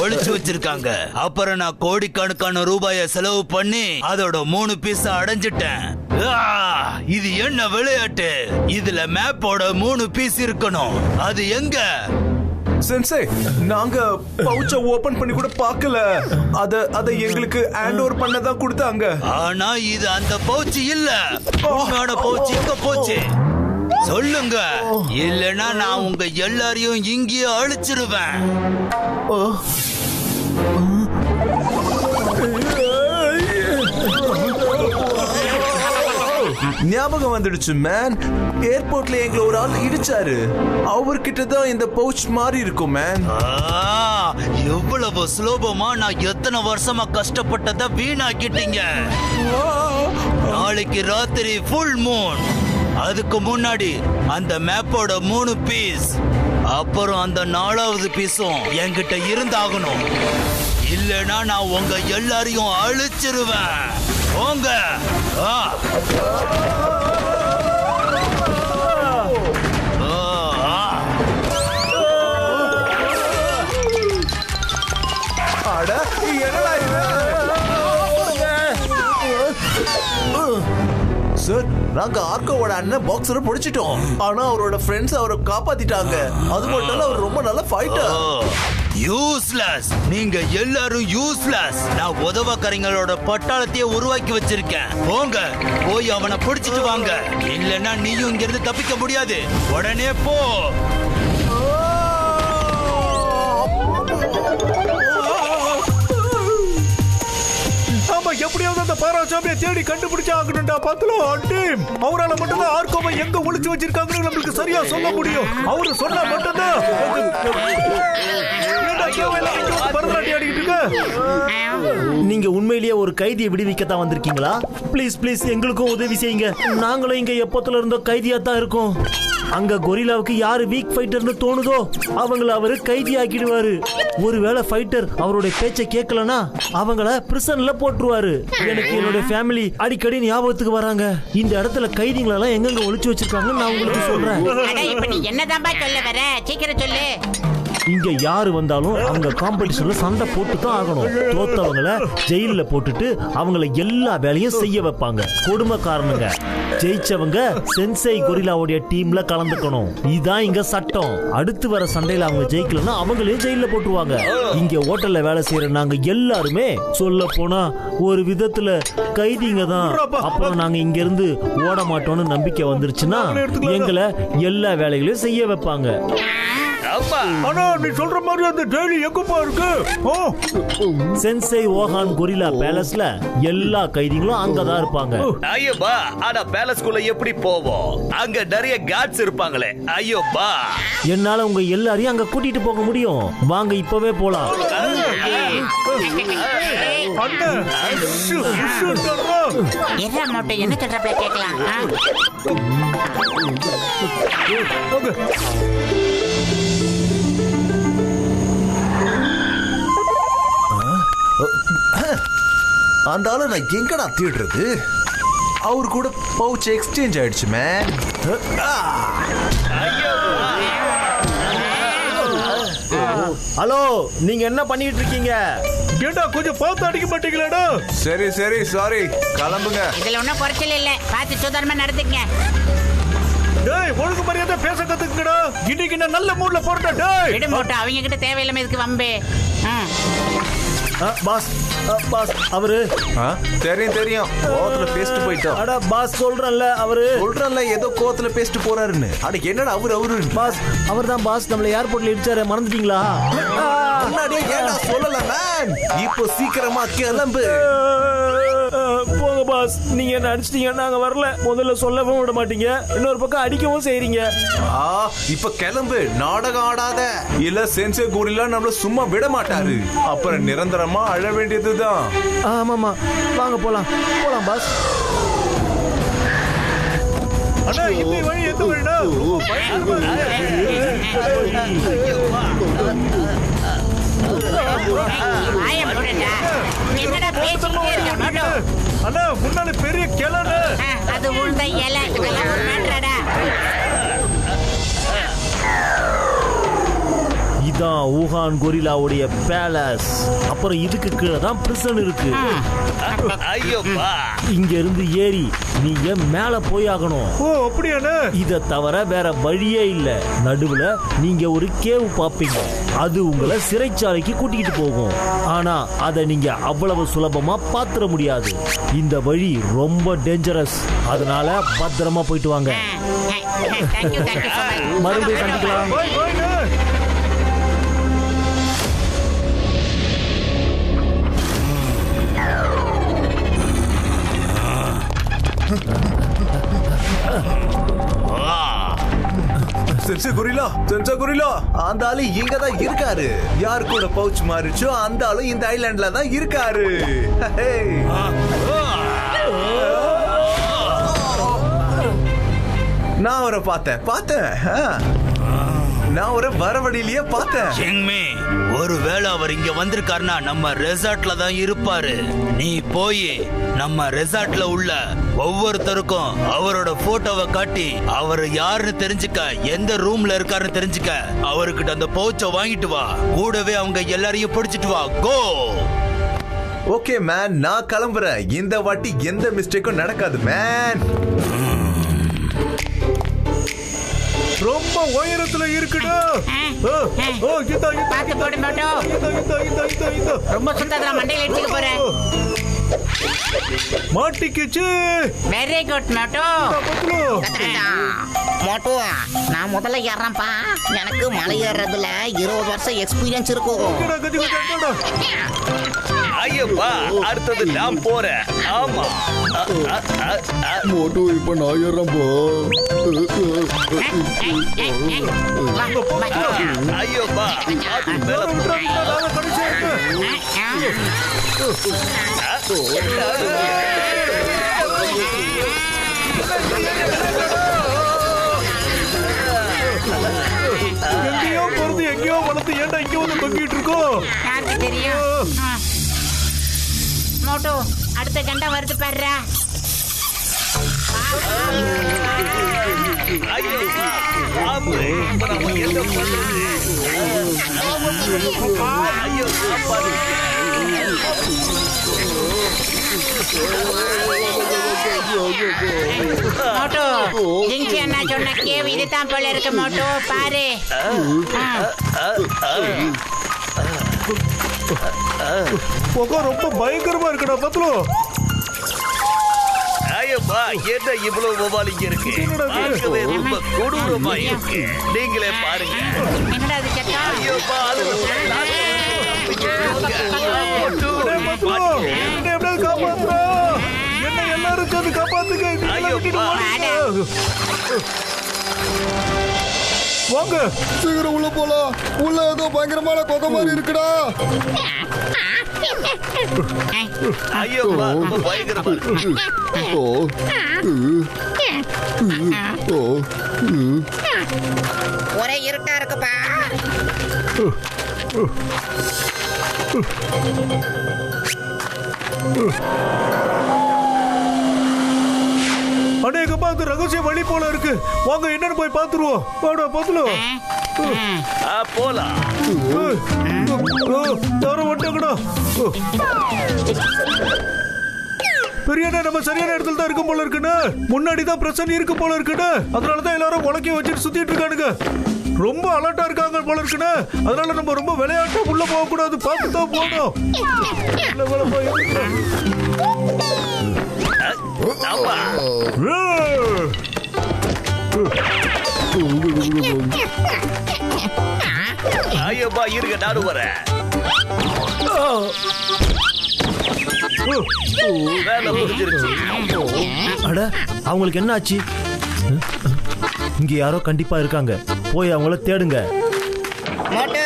ஒளிச்சு வச்சிருக்காங்க. அப்புறம் நான் கோடிக்கணக்கான ரூபாய செலவு பண்ணி அதோட 3 பீஸா அடைஞ்சிட்டேன். இது என்ன விளையாட்டு? இதுல மேப்போட 3 பீஸ் இருக்கணும். அது எங்க? சென்சே, நாங்க பவுச்ச ஓபன் பண்ணி கூட பார்க்கல. அத எங்களுக்கு ஹேண்ட் ஓவர் பண்ண தான் கொடுத்தாங்க. ஆனா இது அந்த பவுச் இல்ல. உன்னோட பவுச் எங்க போச்சு? சொல்லுங்க, இல்லனா நான் உங்க எல்லாரையும் இங்கேயே அழிச்சிருவேன். ஞாபகம் வந்துடுச்சு மேன். ஏர்போர்ட்ல எங்களை ஒரு ஆள் இடிச்சாரு. அவர்கிட்ட தான் இந்த பவுச் மாறி இருக்கும் மேன். எவ்வளவு சுலபமா நான் எத்தனை வருஷமா கஷ்டப்பட்டத வீணாக்கிட்டீங்க. நாளைக்கு ராத்திரி ஃபுல் மூன். அதுக்கு முன்னாடி அந்த மேப்போட 3 பீஸ் அப்புறம் அந்த 4வது பீஸும் என்கிட்ட இருந்தாகணும். இல்லனா நான் உங்க எல்லாரையும் அழிச்சிருவேன். போங்க. அட என்னடா இது? சார், நாங்க ஆர்கோவோட அண்ணன் பாக்ஸரை பிடிச்சிட்டோம். ஆனா அவரோட ஃப்ரெண்ட்ஸ் அவரை காப்பாத்திட்டாங்க. அது மட்டும் இல்ல, அவர் ரொம்ப நல்ல ஃபைட்டர். யூஸ்லெஸ். நீங்க எல்லாரும் யூஸ்லெஸ். நான் உதவக்காரங்களோட பட்டாளத்தையே உருவாக்கி வச்சிருக்கேன். போங்க, போய் அவனை பிடிச்சிட்டு வாங்க. இல்லன்னா நீயும் இங்க இருந்து தப்பிக்க முடியாது. உடனே போ. ராமசாமியை தேடி கண்டுபிடிச்சா ஆகணும்டா பத்லம் டீம். அவரால மட்டும்தான் ஆர்கோவை எங்க ஒளிச்சு வச்சிருக்காங்கன்னு நம்மளுக்கு சரியா சொல்ல முடியும். அவரு சொன்னா மட்டும்தான். பரதநாட்டியம் ஆடிக்கிட்டு இருக்க. நீங்க உண்மையிலேயே ஒரு கைதியை விடுவிக்கத்தான் வந்திருக்கீங்களா? ப்ளீஸ் ப்ளீஸ் எங்களுக்கும் உதவி செய்யுங்க. நாங்களும் இங்க எப்பத்துல இருந்தோ கைதியா தான் இருக்கோம். அங்க கொரில்லாவுக்கு யாரு வீக் ஃபைட்டர்னு தோணுதோ அவங்கள அவரு கைதி ஆக்கிடுவாரு. ஒருவேளை ஃபைட்டர் அவருடைய பேச்சை கேட்கலனா அவங்கள பிரிசன்ல போட்டுருவாரு. எனக்கு என்னுடைய ஃபேமிலி அடிக்கடி ஞாபகத்துக்கு வராங்க. இந்த இடத்துல கைதிகளை எல்லாம் எங்கெங்க ஒளிச்சு வச்சிருக்காங்கன்னு நான் உங்களுக்கு சொல்றேன். இப்ப நீ என்னதான்பா சொல்ல வர? சீக்கிரம் சொல்லு. இங்க யாரு வந்தாலும் அவங்க காம்படிஷன்ல சண்டை போட்டு தான் ஆகணும். தோத்தவங்களை ஜெயில போட்டுட்டு அவங்கள எல்லா வேலையும் செய்ய வைப்பாங்க. கொடுமைக்காரனுங்க. ஜெயிச்சவங்க சென்சை கொரில்லாவுடைய டீம்ல கலந்துக்கணும். இதான் இங்க சட்டம். அடுத்து வர சண்டையில அவங்க ஜெயிக்கலன்னா அவங்களையும் ஜெயில போட்டுருவாங்க. இங்க ஹோட்டல்ல வேலை செய்யற நாங்க எல்லாருமே சொல்ல போனா ஒரு விதத்துல கைதிங்க தான். அப்புறம் நாங்க இங்க இருந்து ஓட மாட்டோம்னு நம்பிக்கை வந்துருச்சுன்னா எங்களை எல்லா வேலைகளையும் செய்ய வைப்பாங்க. ஆனா நீ சொல்ற மாதிரி அந்த டெய்லி எங்கப்பா இருக்கு? சென்சை ஓஹான் கொரில்லா பேலஸ்ல எல்லா கைதிகளும் அங்கதான் இருப்பாங்க. ஐயோபா, ஆனா பேலஸ்குள்ள எப்படி போவோம்? அங்க நிறைய கார்ட்ஸ் இருப்பாங்களே. ஐயோபா, என்னால உங்க எல்லாரையும் அங்க கூட்டிட்டு போக முடியும். வாங்க இப்பவே போலாம். என்ன சொல்றப்ப கேட்கலாம். அந்த ஆளு நான் எங்கடா தேடுறது? அவரு கூட பவுச் எக்ஸ்சேஞ்ச் ஆயிடுச்சு மேன். ஹலோ, நீங்க என்ன பண்ணிட்டு இருக்கீங்க? கேட்டா கொஞ்சம் பார்த்து அடிக்க மாட்டீங்களாடா? சரி சரி சாரி, கிளம்புங்க. இதுல ஒன்னும் குறைச்சல் இல்ல. பார்த்து சுதாரணமா நடந்துக்கங்க. டேய், ஒழுங்கு மரியாதை பேச கத்துக்கடா. இன்னைக்கு நான் நல்ல மூட்ல போறேன். டேய் விடு மோட்டோ, அவங்க கிட்ட தேவையில்லாம இதுக்கு வம்பே. பாஸ் பாஸ் அவரு தெரியும் கோவத்துல பேசிட்டு போயிட்டோம். அட பாஸ் சொல்றேன்ல, அவரு சொல்றேன்ல ஏதோ கோவத்துல பேசிட்டு போறாருன்னு. அட என்னடா அவரு பாஸ் அவர்தான் பாஸ். நம்மள ஏர்போர்ட்ல இடிச்சாரு, மறந்துட்டீங்களா? முன்னாடியே ஏன்டா சொல்லல மேன்? இப்போ சீக்கிரமா கிளம்பு. போங்க பாஸ், நீங்க என்ன அடிச்சிட்டீங்க, நாங்க வரல. முதல்ல சொல்லவும் விட மாட்டீங்க, இன்னொரு பக்கம் அடிக்கவும் செய்றீங்க. இப்ப கிளம்பு, நாடகம் ஆடாத. இல்ல சென்சே கொரில்லா நம்மள சும்மா விட மாட்டாரு. அப்புறம் நிரந்தரமா அழ வேண்டியதுதான். ஆமாமா, வாங்க போலாம் போலாம் பாஸ். அண்ணா, இந்த வழி எந்த வழிடா? என்னடா பேசிட்டே இருக்க மோட்டோ? அண்ணா, முன்னால பெரிய கிளறு. அது உள்த இலை. இதெல்லாம் ஒரு மேட்டரடா. இதான் ஊஹான் கொரில்லாவுடைய பேலஸ். அப்புறம் இதுக்கு கீழே தான் பிரிசன் இருக்கு. ஐயோப்பா, இங்க இருந்து ஏறி நீங்க மேல போய் ஆகணும். ஓ அப்படியாண்ணே? இத தவிர வேற வழியே இல்ல. நடுவுல நீங்க ஒரு கேவ் பாப்பீங்க. அது உங்களை சிறைச்சாலைக்கு கூட்டிட்டு போகும். ஆனா அதை நீங்க அவ்வளவு சுலபமா பாத்துற முடியாது. இந்த வழி ரொம்ப டேஞ்சரஸ். அதனால பத்திரமா போயிட்டு வாங்க. மறுபடியும் சந்திக்கலாம். சென்சே கொரில்லா அந்த ஆளு இங்க தான் இருக்காரு. யார் கூட பவுச் மாறிச்சோ அந்த ஆளு இந்த ஐலாண்ட்ல தான் இருக்காரு. நான் அவரை பார்த்தேன். நான் ஒரு வர வழியிலேயே பார்த்தேன். செங்மே, ஒருவேளை அவர் இங்க வந்திருக்காருன்னா நம்ம ரெசார்ட்ல தான் இருப்பாரு. நீ போய் நம்ம ரெசார்ட்ல உள்ள ஒவ்வொருத்தருக்கும் அவரோட போட்டோவை காட்டி அவர் யாருன்னு தெரிஞ்சுக்க, எந்த ரூம்ல இருக்காருன்னு தெரிஞ்சுக்க, அவர்கிட்ட அந்த பவுச்சை வாங்கிட்டு வா. கூடவே அவங்க எல்லாரையும் பிடிச்சிட்டு வா. கோ. ஓகே மேன், நான் கிளம்புறேன். இந்த வாட்டி எந்த மிஸ்டேக்கும் நடக்காது மேன். ரொம்ப உயரத்துல இருக்குடா. பார்த்து போடு மோட்டோ. ரொம்ப சுத்தாதடா, மண்டையில இடிச்சுக்க போறேன். மாட்டிக்கிச்சு. வெரி குட் மோட்டு. பத்லு. மோட்டு நான் முதல்ல ஏறேன்ப்பா. எனக்கு மலை ஏறுறதுல 20 வருஷம் எக்ஸ்பீரியன்ஸ் இருக்கும். இங்கடா, கதி கட்டாடா. ஐயப்பா அடுத்தது நான் போறேன். ஆமா மோட்டு இப்ப நான் ஏறப்போ. ஐயோப்பா அது மேல நாங்க கடைசியா இருக்கு. எங்கேயோ பிறந்து எங்கேயோ வளர்த்து ஏன்டா இங்க வந்து தொங்கிட்டு இருக்கோம்? யாருக்கு தெரியும்? மோட்டு அடுத்த கண்டா வருது பாருடா. ஐயோப்பா பாம்பு. இப்ப நம்ம என்ன பண்றது? ஐயோ சாப்பாடு. மோட்டு ஜிங்சி அண்ணா சொன்ன கேவ் இதுதான் போல இருக்கு மோட்டு, பாரு. புகை ரொம்ப பயங்கரமா இருக்குடா பத்லு. ஐயப்பா என்ன இவ்வளவு வவாலிங்க இருக்கு? பார்க்கவே ரொம்ப கொடூரமா இருக்கு. நீங்களே பாருங்க. என்னடா இது சத்தம்? ஐயோப்பா அது என்ன எப்படியாவது காப்பாத்துறா. என்ன எல்லாரும் சேர்ந்து காப்பாத்துங்க. ஐயோப்பா. வாங்க சீக்கிரம் உள்ள போலாம். உள்ள ஏதோ பயங்கரமான கொகை மாதிரி இருக்குடா. ஐயோப்பா ரொம்ப பயங்கரமா இருக்கு. ஓ ஓ ஒரே இருட்டா இருக்குப்பா. அநேகமா அது ரகசிய வழி போல இருக்கு. வாங்க என்னன்னு போய் பாத்துருவோம். வாடா பத்லு. போலாம். யாரும் வந்துட்டாங்கடா. பெரியண்ணா நம்ம சரியான இடத்துல தான் இருக்கும் போல இருக்குன்னு. முன்னாடி தான் பிரச்சனை இருக்கு போல இருக்குன்னு. அதனாலதான் எல்லாரும் உலக்கைய வச்சுட்டு சுத்திட்டு இருக்கானுங்க. ரொம்ப அலர்ட்டா இருக்காங்க போல இருக்குன்னு. அதனால நம்ம ரொம்ப விளையாட்டா உள்ள போக கூடாது. பார்த்து தான் போகணும். ஐயோப்பா இருங்க நானும் வரேன். வேலை முடிஞ்சிருச்சு. அட அவங்களுக்கு என்ன ஆச்சு? இங்க யாரோ கண்டிப்பா இருக்காங்க. போய் அவங்கள தேடுங்க. மோட்டு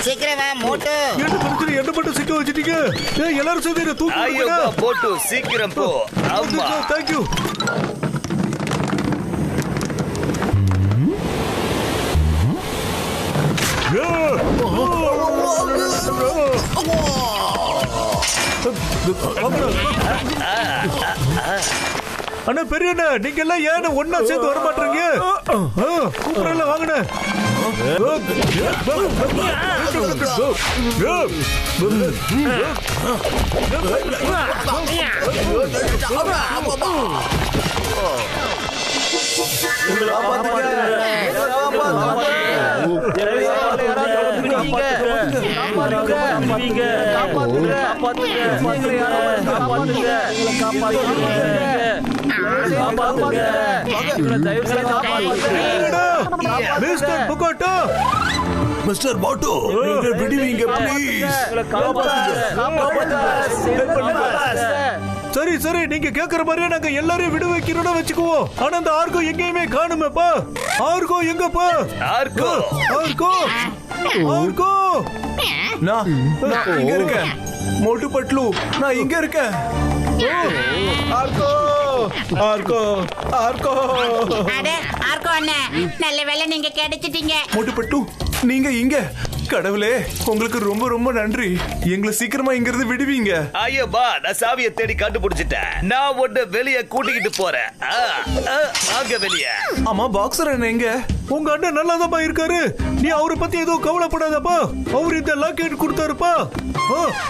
சீக்கிரம் வா மோட்டு. என்ன பிரச்சனை? என்ன மட்டும் சிக்க வச்சிட்டீங்க? எல்லாரும் சேர்ந்து தூக்கி ஐயோப்பா போட்டு சீக்கிரம் போ. ஆமா தேங்க்யூ. அண்ணா பெரியண்ணா நீங்க எல்லாம் ஏன் ஒன்னா சேர்ந்து வர மாட்டீங்க? கூப்பிடல வாங்கண்ணே. மிஸ்டர் பாட்டு நீங்க விடுவீங்க ப்ளீஸ். சரி சரி நீங்க கேக்குற மாதிரியே நாங்க எல்லாரையும் விடு வைக்கிறோம் வச்சுக்குவோம். ஆனா அந்த ஆர்கோ எங்கேயுமே காணுமேப்பா. ஆர்கோ எங்கப்பா? ஆர்கோ ஆர்கோ ஆர்கோ நான் இங்க இருக்கேன். மோட்டு பட்லு நான் இங்க இருக்கேன். ஆர்கோ ஆர்கோ ஆர்கோ. அட ஆர்கோ அண்ணா நல்ல வேளை நீங்க கிடைச்சிட்டீங்க. மோட்டு பட்டு நீங்க இங்க. கடவுளே உங்களுக்கு ரொம்ப ரொம்ப நன்றி. எங்களை சீக்கிரமா இங்க இருந்து விடுவீங்க. ஐயோப்பா நான் சாவியை தேடி கண்டுபிடிச்சிட்டேன். நான் உன்னை வெளியே கூட்டிக்கிட்டு போறேன். வாங்க வெளியே. ஆமா பாக்ஸர் என்ன எங்க? உங்க அண்ணன் நல்லாதாப்பா இருக்காரு. நீ அவரை பத்தி எதுவும் கவலைப்படாதப்பா. அவர் இந்த லாக்கெட் கொடுத்தாருப்பா.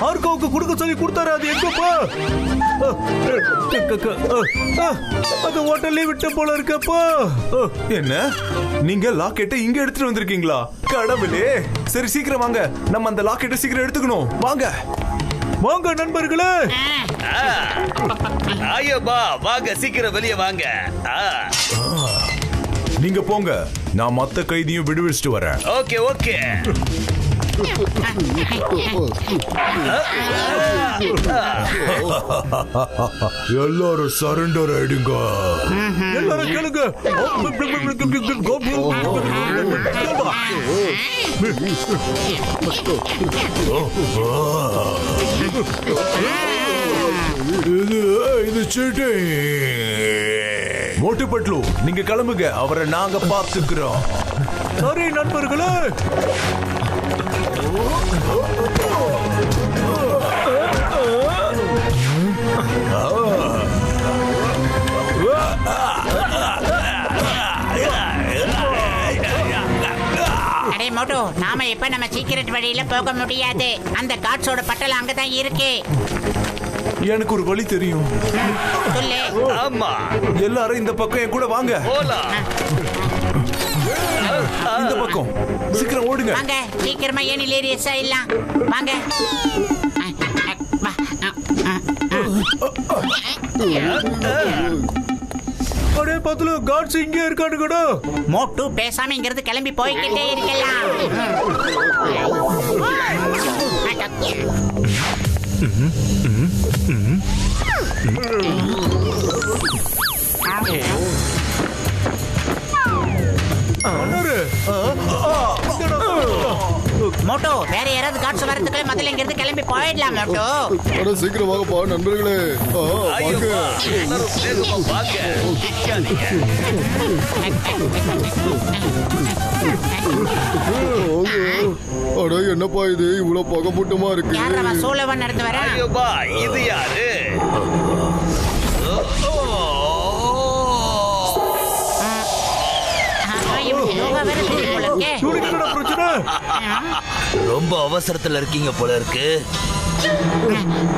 ஆர்கோவுக்கு கொடுக்க சொல்லி கொடுத்தாரு. அது எங்கப்பா? அது ஹோட்டல்லே விட்ட போல இருக்கப்பா. என்ன நீங்க லாக்கெட்டை இங்க எடுத்துட்டு வந்திருக்கீங்களா? கடவுளே சரி சீக்கிரம் வாங்க. நம்ம அந்த லாக்கெட்டை சீக்கிரம் எடுத்துக்கணும். வாங்க. வாங்க நண்பர்களே. ஐயோபா வாங்க சீக்கிரம் வெளியே வாங்க. நீங்க போங்க, நான் மத்த கைதியும் விடுவிச்சுட்டு வரேன். Okay okay. எல்லாரும் சரண்டர் ஆயிடுங்க. எல்லாரும் கேளுங்க. இது சீட்டிங். மோட்டு பட்லு, நீங்க கிளம்புங்க, அவரை நாங்க பார்த்துக்கிறோம். சரி நண்பர்களே. அடே மோட்டோ, நாம இப்ப நம்ம சீக்கிரட் வழியில போக முடியாது. அந்த காட்ஸோட பட்டலம் அங்கதான் இருக்கு. எனக்கு ஒரு வழி தெரியும். சொல்லு. ஆமா, எல்லாரும் இந்த பக்கம் என் கூட வாங்க. போலாம். இந்த பக்கம் சீக்கிரம் ஓடுங்க. வாங்க, சீக்கிரமா ஏனில் ஏறி எஸ் ஆயிடலாம். வாங்க. அடே பத்லு, காட்ஸ் இங்கே இருக்கானுங்கடா. மோட்டு பேசாம இங்கிருந்து கிளம்பி போய்கிட்டே இருக்கலாம். மோட்டோ, வேற யாராவது காட்ஸ் வரதுக்குள்ள முதல்ல இங்கிருந்து கிளம்பி போயிடலாம். மோட்டோ அட சீக்கிரம் வாங்கப்பா நண்பர்களே. வாங்க. எல்லாரும் வேகமா வாங்க. நிக்காதீங்க. அட என்னப்பா இது இவ்வளவு பகமூட்டமா இருக்கு. யாரவா சோழவன் நடந்து வர? ஐயோபா இது யாரு? ரொம்ப அவசரத்துல இருக்கீங்க போல இருக்கு.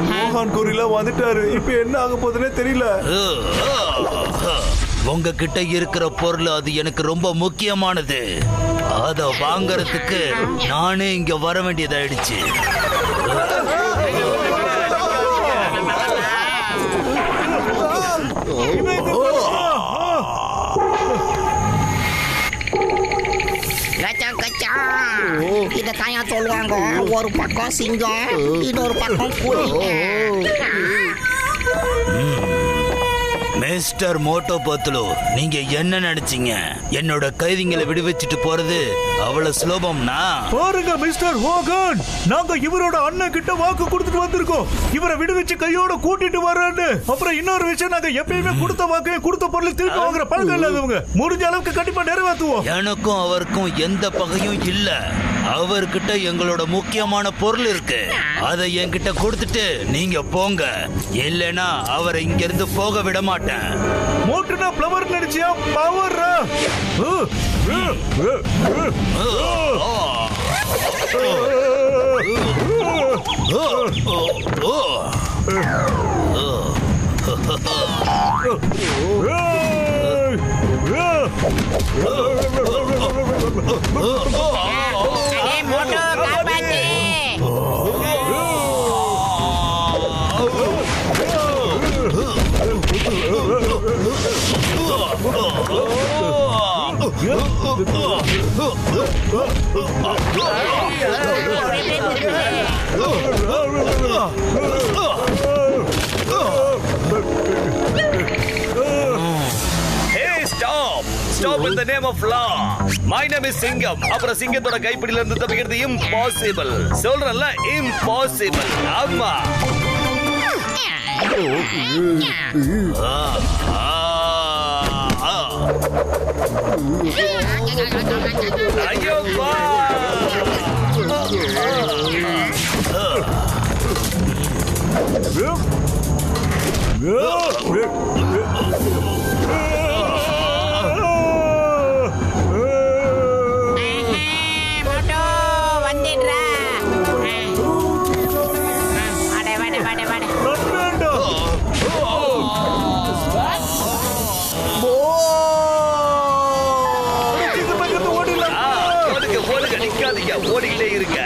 மோகன் கொரிலா வந்துட்டாரு. இப்ப என்ன ஆக போகுதுன்னே தெரியல. உங்ககிட்ட இருக்கிற பொருள் அது எனக்கு ரொம்ப முக்கியமானது. அத வாங்கறதுக்கு நானே இங்க வர வேண்டியதாயிடுச்சு. இத தாயா சொல்லுவாங்க. ஒரு பக்கம் சிங்கம், இன்னொரு பக்கம் புலி. மிஸ்டர் மோட்டோ பத்லு, நீங்க என்ன நினைச்சீங்க? என்னோட கைதிங்களை விடுவிச்சிட்டு போறது அவ்வளவு சுலபம்னா? பாருங்க மிஸ்டர் ஹோகன், நாங்க இவரோட அண்ணன் கிட்ட வாக்கு கொடுத்துட்டு வந்திருக்கோம். இவரை விடுவிச்சு கையோட கூட்டிட்டு வர்றான்னு. அப்புறம் இன்னொரு விஷயம், நாங்க எப்பயுமே கொடுத்த வாக்கையும் கொடுத்த பொருளை திருப்பி வாங்குற பழக்கம் இல்லாதவங்க. முடிஞ்ச அளவுக்கு கண்டிப்பா நிறைவேற்றுவோம். எனக்கும் அவருக்கும் எந்த பகையும் இல்ல. அவர்கிட்ட எங்களோட முக்கியமான பொருள் இருக்கு. அதை என்கிட்ட கொடுத்துட்டு நீங்க போங்க, இல்லைன்னா அவரை இங்க இருந்து போக விட மாட்டேன். மோட்டுனா பிளவர் நினைச்சியா? பவரா? மோட்டோ காப்பாத்து. Hey, stop! Stop in the name of law. My name is Singam. அப்புறம் சிங்கத்தோட கைப்பிடியில இருந்து தப்பிக்கிறது impossible. சொல்றேன்ல, impossible. ஆமா. ஐயோ பா. மோட்டோ வந்துடுறா. வாட வாட வாட வாட. ஓடுங்க, நிக்காதீங்க, ஓடிக்கிட்டே இருக்க.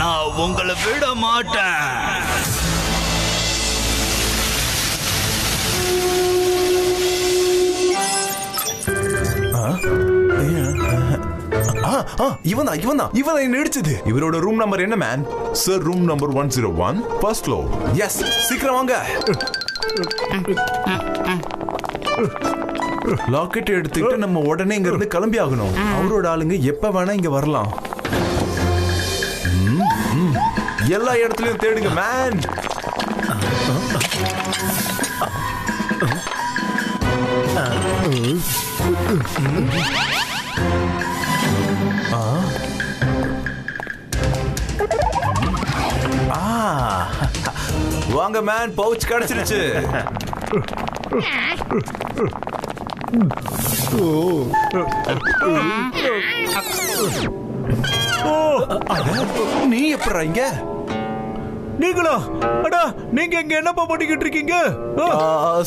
நான் உங்களை விட மாட்டேன். இவன் என்ன இடிச்சது. இவரோட ரூம் நம்பர் என்ன man? Sir room number 101 first floor. Yes, சீக்கிரம் வாங்க. லாக்கெட் எடுத்துக்கிட்டு நம்ம உடனே இங்க இருந்து கிளம்பி ஆகணும். அவரோட ஆளுங்க எப்ப வேணா இங்க வரலாம். எல்லா இடத்துலயும் தேடுங்க மேன். வாங்க மேன், பவுச் கிடைச்சிருச்சு. நீ எப்படா இங்க? நீங்களா? அடா, நீங்க இங்க என்னப்பா பண்ணிக்கிட்டு இருக்கீங்க?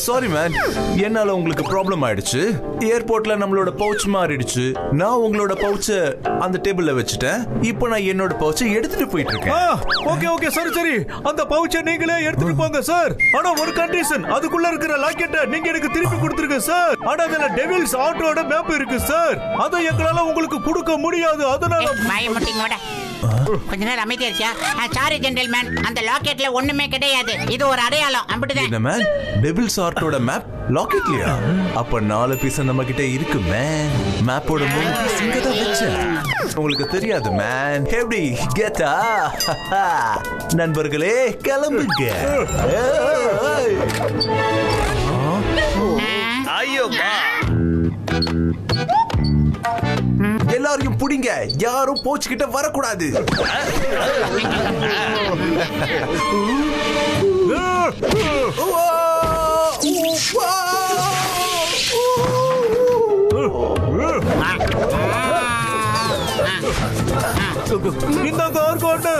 சாரி மேன், என்னால உங்களுக்கு ப்ராப்ளம் ஆயிடுச்சு. ஏர்போர்ட்ல நம்மளோட பவுச் மாறிடுச்சு. நான் உங்களோட பவுச்ச அந்த டேபிள்ல வச்சுட்டேன். இப்போ நான் என்னோட பவுச்சை எடுத்துட்டு போயிட்டு இருக்கேன். ஓகே ஓகே, சரி சரி, அந்த பவுச்சை நீங்களே எடுத்துட்டு போங்க சார். ஆனா ஒரு கண்டிஷன், அதுக்குள்ள இருக்கிற லாக்கெட்டை நீங்க எனக்கு திருப்பி கொடுத்துருங்க சார். ஆனா அதுல டெவில்ஸ் ஆட்டோட மேப் இருக்கு சார். அதை எங்களால உங்களுக்கு கொடுக்க முடியாது. அதனால பயமுட்டிங்கோட கொஞ்ச நேரம் அமைதியா இருக்கியா? சாரி ஜென்டில்மேன், அந்த லாக்கெட்ல ஒண்ணுமே கிடையாது. இது ஒரு அடையாளம். அப்படிதான். என்ன மேன், டெவில்ஸ் ஆர்ட்டோட மேப் லாக்கெட்லயா? அப்ப 4 பீஸ் நம்ம கிட்ட இருக்கு மேன். மேப்போட 3 பீஸ் இங்க தான் வச்சேன். உங்களுக்கு தெரியாது மேன். எப்படி கெட்டா? நண்பர்களே கிளம்புங்க. ஐயோ பா, எல்லாரையும் புடிங்க. யாரும் போச்சுக்கிட்ட வரக்கூடாது. இந்த கார் கோட்டு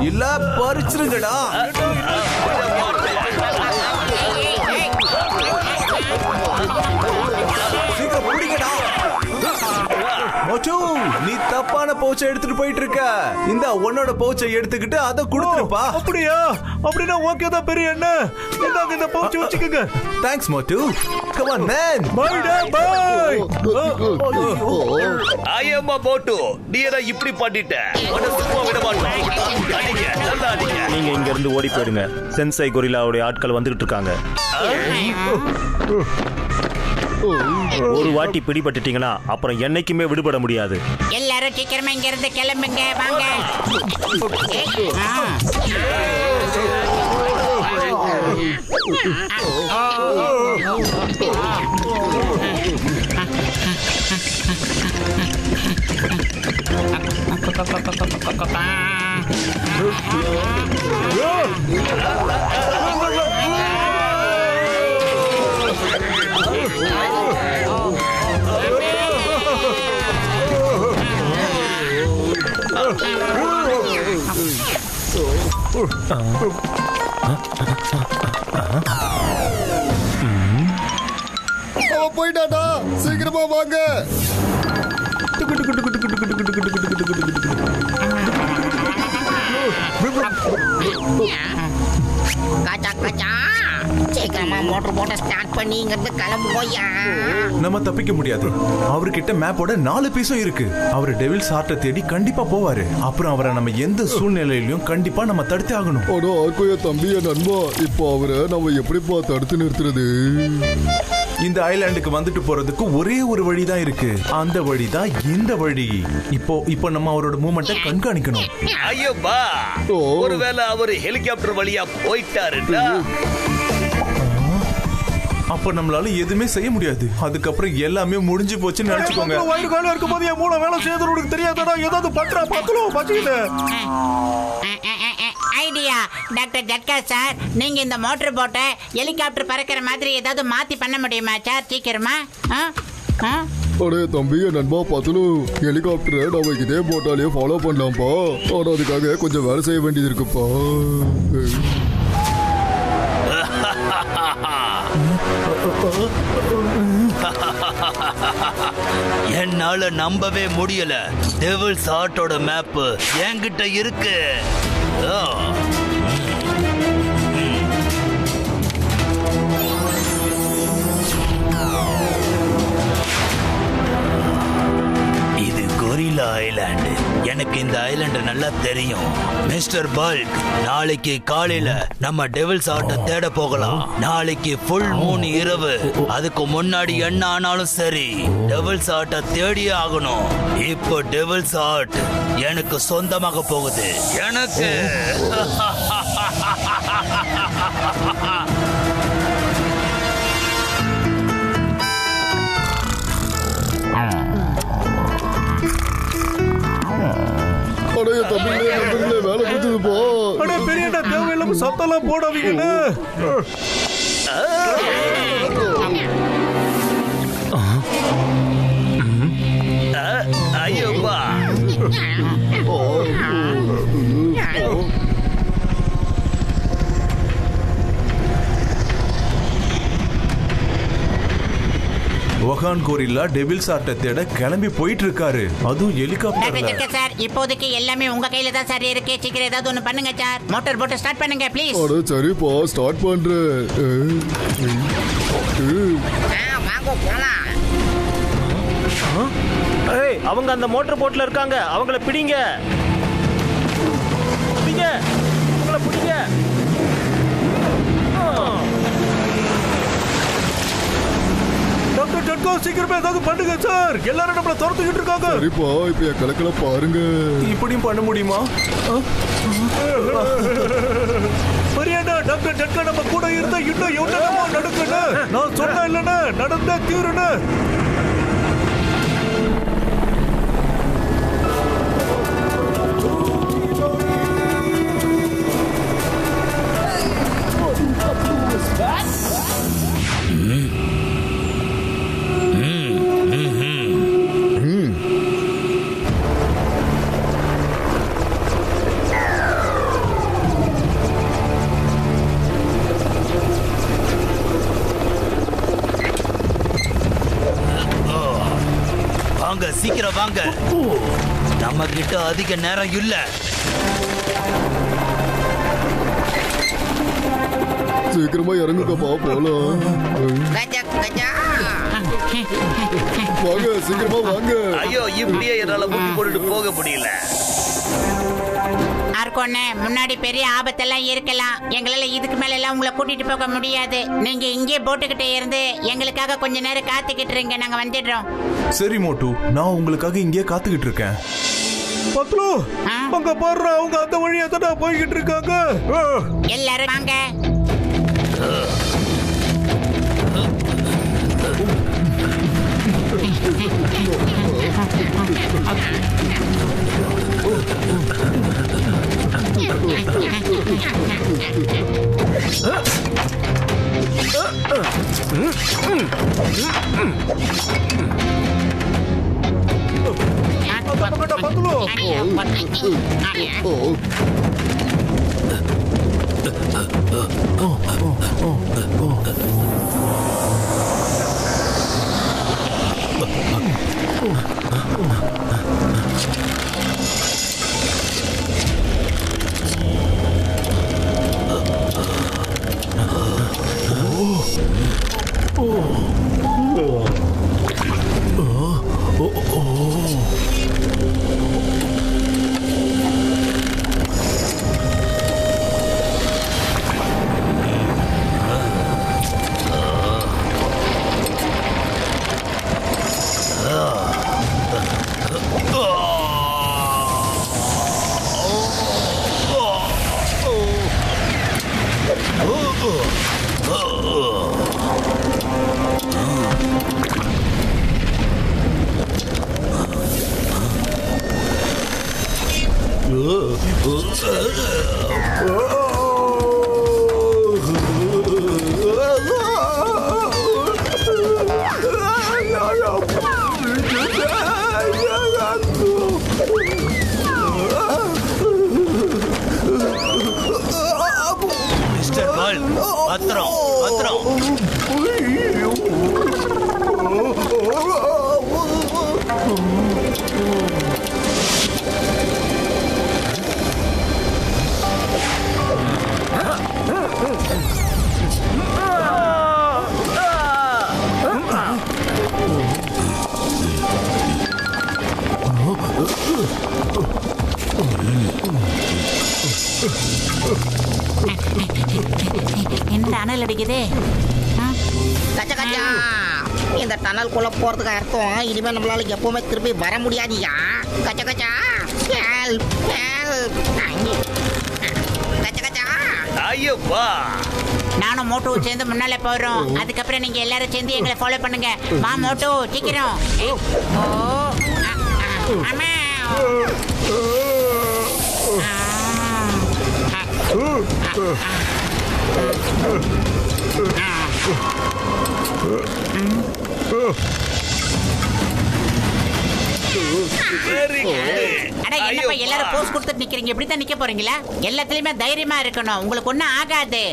இல்ல பறிச்சிருங்கடா. சீக்கிரம் புடிங்கடா. நீ தப்பான பவுச்சை எடுத்துட்டு போயிட்டு இருக்க. இந்த உன்னோட பவுச்சை எடுத்துக்கிட்டு அதை கொடுத்துருப்பா. அப்படியா? அப்படின்னா ஓகே தான் பெரிய என்ன. இந்த பவுச்சை வச்சுக்கோங்க. Thanks Motu. Come on man. Bye day bye. ஐயம்மா போட்டு நீ ஏதா இப்படி பண்ணிட்ட. உன்னை சும்மா விட மாட்டோம். அடிங்க, நல்லா அடிங்க. நீங்க இங்க இருந்து ஓடி போயிடுங்க. சென்சை கொரில்லாவுடைய ஆட்கள் வந்துகிட்டு இருக்காங்க. ஒரு வாட்டி பிடிபட்டுட்டீங்கன்னா அப்புறம் என்னைக்குமே விடுபட முடியாது. எல்லாரும் சீக்கிரமா இங்க இருந்து கிளம்புங்க. வாங்க. போயிட்டாடா, சீக்கிரமா வாங்க. சீக்கிரமா மோட்டர் போட்ட ஸ்டார்ட் பண்ணி இங்க இருந்து கிளம்பு போயா. நம்ம தப்பிக்க முடியாது. அவர்கிட்ட மேப்போட 4 பீஸும் இருக்கு. அவர் டெவில்ஸ் ஆர்ட்டை தேடி கண்டிப்பா போவாரு. அப்புறம் அவரை நம்ம எந்த சூழ்நிலையிலும் கண்டிப்பா நம்ம தடுத்து ஆகணும். ஆனா ஆர்கோயா தம்பி, என் நண்பா, இப்போ அவரை நம்ம எப்படிப்பா தடுத்து நிறுத்துறது? இந்த ஐலாண்டுக்கு வந்துட்டு போறதுக்கு ஒரே ஒரு வழிதான் இருக்கு. அந்த வழிதான் இந்த வழி. இப்போ நம்ம அவரோட மூவ்மெண்ட்டை கண்காணிக்கணும். ஐயோ பா, ஒருவேளை அவர் ஹெலிகாப்டர் வழியா போயிட்டாருடா. அப்ப நம்மளால எதுவுமே செய்ய முடியாது. அதுக்கப்புறம் எல்லாமே முடிஞ்சு போச்சுன்னு நினைச்சுக்கோங்க. வயிறு காலம் இருக்கும் போது என் மூளை வேலை செய்யறது உனக்கு தெரியாதடா. ஏதாவது பண்றா பாத்துலோ பச்சிக்கிட்டு. ஐடியா. டாக்டர் ஜட்கா சார், நீங்க இந்த மோட்டர் போட்டை ஹெலிகாப்டர் பறக்கிற மாதிரி ஏதாவது மாத்தி பண்ண முடியுமா சார்? சீக்கிரமா. அடே தம்பி, நண்பா பத்துலு, ஹெலிகாப்டரை நம்ம இதே போட்டாலே ஃபாலோ பண்ணலாம்ப்பா. ஆனா அதுக்காக கொஞ்சம் வேலை செய்ய வேண்டியது இருக்குப்பா. என்னால நம்பவே முடியல. டெவில்ஸ் ஆர்ட்டோட மேப் என்கிட்ட இருக்கு. இது கொரில்லா ஐலாண்டு. எனக்கு இந்த ஐலாண்டு நல்லா தெரியும். மிஸ்டர் பல்க், நாளைக்கு காலையில நம்ம டெவில்ஸ் ஆர்ட்டை தேட போகலாம். நாளைக்கு ஃபுல் மூன் இரவு. அதுக்கு முன்னாடி என்ன ஆனாலும் சரி, டெவில்ஸ் ஆர்ட்டை தேடியே ஆகணும். இப்போ டெவில்ஸ் ஆர்ட் எனக்கு சொந்தமாக போகுது. எனக்கு அடே தம்பிங்களே, நண்பர்களே, வேலை கொடுத்ததுப்பா. அடே பெரியண்ணா, தேவையில்லாம சத்தெல்லாம் போடாதீங்கன்னு. ஐயோப்பா. வகான் கொரில்லா டெவில்ஸ் ஆர்ட்டை தேட கிளம்பி போயிட்டு இருக்காரு. அதுவும் டாக்டர் ஹெலிகாப்டர்ல. ஜட்கா சார், இப்போதைக்கு எல்லாமே உங்க கையில தான் சார் இருக்கு. சீக்கிரம் ஏதாவது ஒண்ணு பண்ணுங்க சார். மோட்டார் போட்டை ஸ்டார்ட் பண்ணுங்க ப்ளீஸ். அட சரிப்பா, ஸ்டார்ட் பண்றேன். வாங்க போலாம். ஏய், அவங்க அந்த மோட்டர் போட்ல இருக்காங்க. அவங்கள பிடிங்க. பிடிங்க. அவங்கள பிடிங்க. டாக்டர் ஜட்கா, சீக்கிரமே ஏதாவது பண்ணுங்க சார். எல்லாரும் நம்மள துரத்துக்கிட்டு இருக்காங்க. சரிப்பா, இப்ப என் கலக்கல பாருங்க. இப்படியும் பண்ண முடியுமா? பெரியண்ணா, டாக்டர் ஜட்கா நம்ம கூட இருந்தா இன்னும் எவ்வளவு நடக்குன்னு நான் சொன்னேன் இல்லைன்னா நடந்தா தீருன்னு. வாங்க, சீக்கிரம் வாங்க. நம்ம கிட்ட அதிக நேரம் இல்ல. சீக்கிரமா இறங்குங்கப்பா, போலாம். கஜா கஜா. வாங்க, சீக்கிரமா வாங்க. ஐயோ, இப்படியே என்னால முட்டி போட்டுட்டு போக முடியல. ஆர்கோனே, முன்னாடி பெரிய ஆபத்தெல்லாம் இருக்கலாம். எங்களால இதுக்கு மேல எல்லாம் உங்களை கூட்டிட்டு போக முடியாது. நீங்க இங்கே போட்டுக்கிட்டே இருந்து எங்களுக்காக கொஞ்ச நேரம் காத்துக்கிட்டு இருங்க. நாங்க வந்துடுறோம். சரி மோட்டு, நான் உங்களுக்காக இங்கே காத்துக்கிட்டு இருக்கேன். பத்லு, அங்க பாரு, அவங்க அந்த வழியா தான் போய்கிட்டு இருக்காங்க. எல்லாரும் வாங்க. பத்திரம் பத்திரம். என்ன அனல் அடிக்குது? கச்சா கச்சா, இந்த டனல்குள்ள போறதுக்கு அர்த்தம் இனிமே நம்மளால எப்பவுமே திருப்பி வர முடியாதுயா. கச்சா கச்சா, ஹெல்ப் ஹெல்ப். கச்சா கச்சா. ஐயோப்பா, நானும் மோட்டோ சேர்ந்து முன்னால போறோம். அதுக்கப்புறம் நீங்க எல்லாரும் சேர்ந்து எங்களை ஃபாலோ பண்ணுங்க. வா மோட்டோ, சீக்கிரம். ஓ, அம்மா. Very good. அட என்னப்பா எல்லாரும் போஸ் கொடுத்துட்டு நிக்கிறீங்க? இப்படி தான் நிக்க போறீங்களா? எல்லாத்துலயுமே தைரியமா இருக்கணும். உங்களுக்கு ஒண்ணும் ஆகாது.